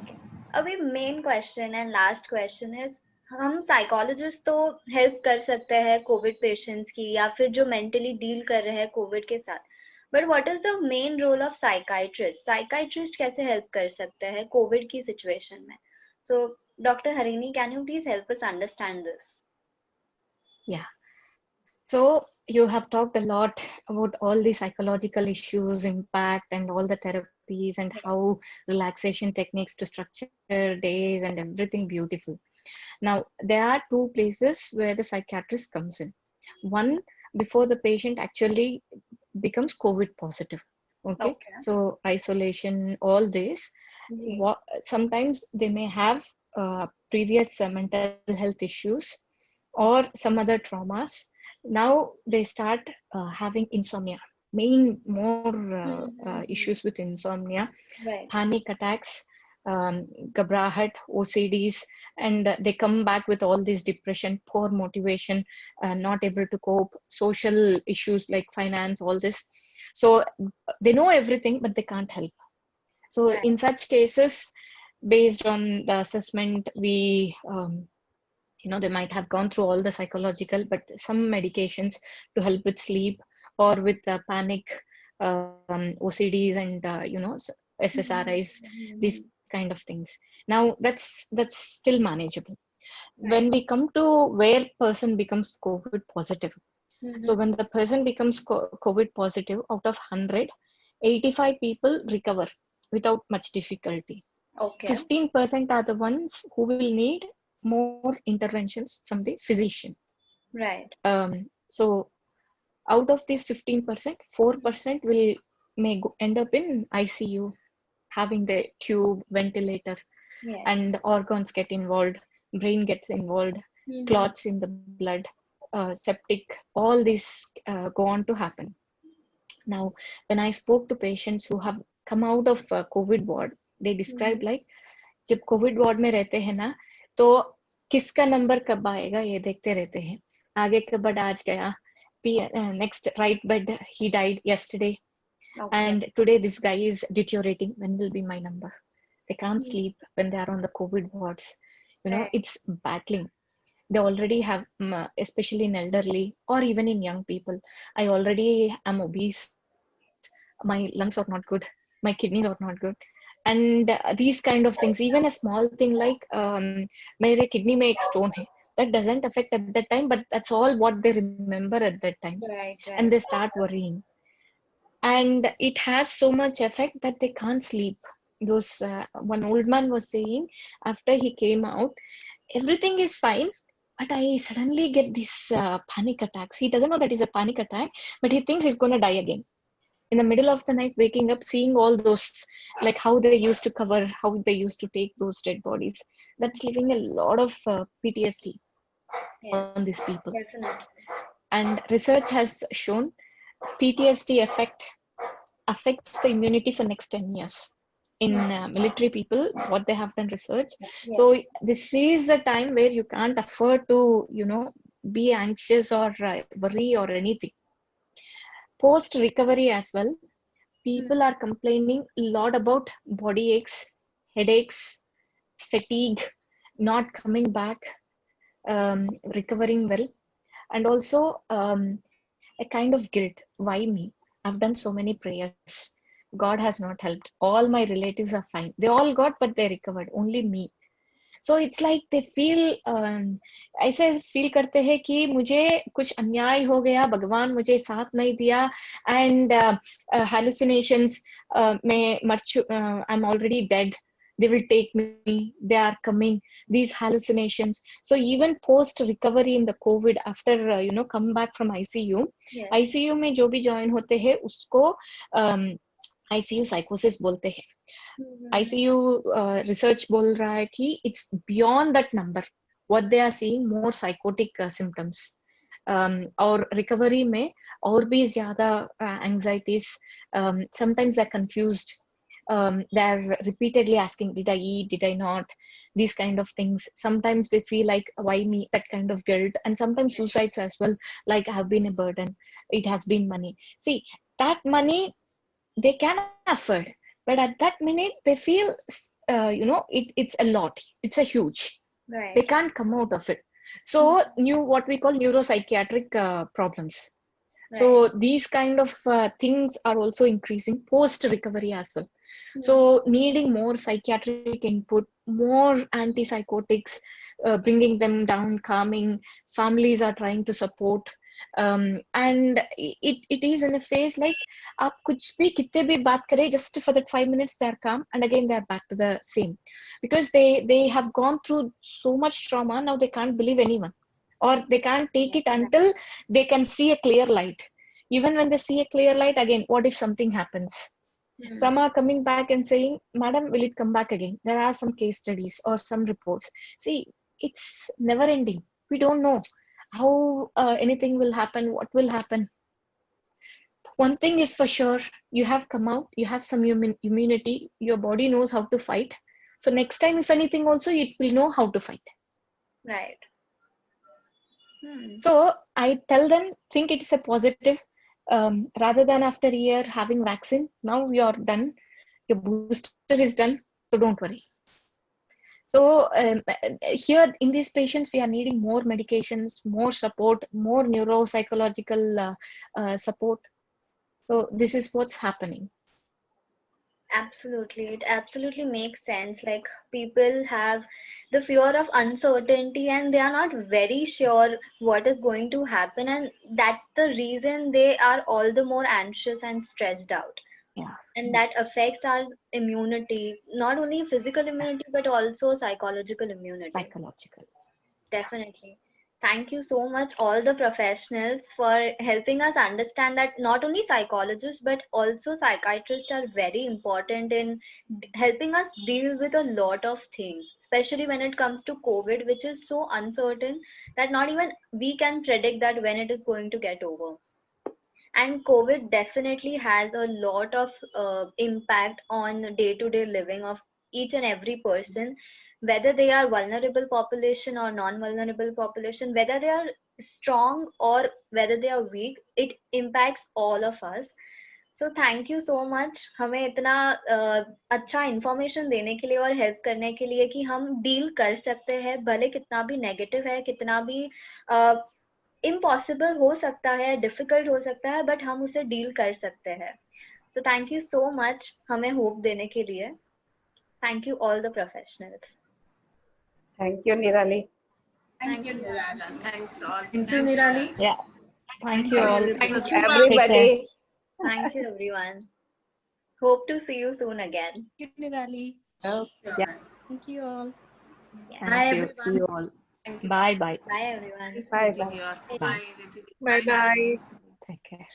Okay. अभी मेन क्वेश्चन है, लास्ट क्वेश्चन है, हम साइकोलॉजिस्ट तो हेल्प कर सकते हैं कोविड पेशेंट्स की या फिर जो मेंटली डील कर रहे हैं कोविड के साथ, but what is the main role of psychiatrist? Psychiatrist कैसे हेल्प कर सकते हैं कोविड की सिचुएशन में? So doctor Harini, can you please help us understand this? Yeah. So you have talked a lot about all the psychological issues, impact, and all the therapies and how relaxation techniques to structure days and everything beautiful. Now, there are two places where the psychiatrist comes in. One, before the patient actually becomes COVID positive. Okay. So isolation, all this. Sometimes they may have previous mental health issues or some other traumas. Now they start having insomnia, more issues with insomnia, panic attacks, gabrahat, OCDs, and they come back with all this depression, poor motivation, not able to cope, social issues like finance, all this. So they know everything, but they can't help. So in such cases, based on the assessment, we they might have gone through all the psychological, but some medications to help with sleep or with panic, OCDs, and SSRIs, these kind of things. Now that's still manageable. When we come to where person becomes COVID positive, so when the person becomes COVID positive, out of 100, 85 people recover without much difficulty. 15% are the ones who will need more interventions from the physician. Right. So out of these 15%, 4% may end up in ICU, having the tube, ventilator, and organs get involved, brain gets involved, clots in the blood, septic, all these go on to happen. Now, when I spoke to patients who have come out of COVID ward, they describe like, जब COVID ward में रहते हैं ना, तो किसका number कब आएगा ये देखते रहते हैं. आगे का बेड आज गया, next right bed, he died yesterday, and today this guy is deteriorating, when will be my number? They can't sleep when they are on the COVID wards. It's battling. They already have, especially in elderly or even in young people, I already am obese, my lungs are not good, my kidneys are not good, and these kind of things. Even a small thing like मेरे kidney में एक stone है, that doesn't affect at that time, but that's all what they remember at that time. And they start worrying, and it has so much effect that they can't sleep. Those one old man was saying, after he came out, everything is fine, but I suddenly get these panic attacks. He doesn't know that is a panic attack, but he thinks he's going to die again. In the middle of the night, waking up, seeing all those, like how they used to cover, how they used to take those dead bodies. That's leaving a lot of PTSD on these people. Definitely. And research has shown PTSD affect affects the immunity for next 10 years in military people, what they have done research. So this is the time where you can't afford to, be anxious or worry or anything. Post recovery as well, people are complaining a lot about body aches, headaches, fatigue, not coming back, recovering well, and also a kind of guilt. Why me? I've done so many prayers, God has not helped, all my relatives are fine, they all got but they recovered, only me. So it's like they feel ऐसे feel करते हैं कि मुझे कुछ अन्याय हो गया, भगवान मुझे साथ नहीं दिया, and hallucinations, मैं I'm already dead, they will take me, they are coming, these hallucinations. So even post recovery in the COVID, after come back from ICU, ICU में जो भी join होते हैं उसको ICU psychosis बोलते हैं. ICU research बोल रहा है कि it's beyond that number, what they are seeing more psychotic symptoms. और recovery में और भी ज़्यादा anxieties, sometimes they're confused, they're repeatedly asking, did I eat, did I not, these kind of things. Sometimes they feel like, why me, that kind of guilt, and sometimes suicides as well, like I have been a burden, it has been money. See, that money they can afford, but at that minute they feel it's a lot, it's a huge, Right. they can't come out of it. So what we call neuropsychiatric problems. So these kind of things are also increasing post recovery as well. So needing more psychiatric input, more antipsychotics, bringing them down, calming, families are trying to support, and it is in a phase like आप कुछ भी कितने भी बात करें, just for that 5 minutes they are calm and again they are back to the same, because they have gone through so much trauma. Now they can't believe anyone, or they can't take it until they can see a clear light. Even when they see a clear light, again, what if something happens? Some are coming back and saying, madam, will it come back again? There are some case studies or some reports. See, it's never ending. We don't know how anything will happen, what will happen. One thing is for sure, you have come out, you have some immunity, your body knows how to fight. So next time, if anything also, it will know how to fight. Right. So I tell them, think it's a positive, rather than after a year having vaccine, now you're done, your booster is done, so don't worry. So here in these patients, we are needing more medications, more support, more neuropsychological support. So this is what's happening. Absolutely. It absolutely makes sense. Like, people have the fear of uncertainty and they are not very sure what is going to happen. And that's the reason they are all the more anxious and stressed out. Yeah. And that affects our immunity, not only physical immunity, but also psychological immunity. Psychological. Definitely. Thank you so much, all the professionals, for helping us understand that not only psychologists, but also psychiatrists are very important in helping us deal with a lot of things, especially when it comes to COVID, which is so uncertain that not even we can predict that when it is going to get over. And COVID definitely has a lot of impact on day-to-day living of each and every person, whether they are vulnerable population or non-vulnerable population, whether they are strong or whether they are weak, it impacts all of us. So thank you so much हमें इतना अच्छा information देने के लिए और help करने के लिए कि हम deal कर सकते हैं, भले कितना भी negative है, कितना भी impossible हो सकता है, difficult हो सकता है, but हम उसे deal कर सकते हैं. So thank you so much हमें hope देने के लिए. Thank you all the professionals. Thank you, Nirali. Thank you, Nirali. Thanks all. Thank you, Nirali. Yeah. Thank you all. Thank you, Everybody. Thank you, everyone. Hope to see you soon again. Thank you, Nirali. Yeah. Thank you all. Yeah. Thank you. See you all. Bye bye. Bye, everyone. Bye. Bye. Bye. Bye bye. Take care.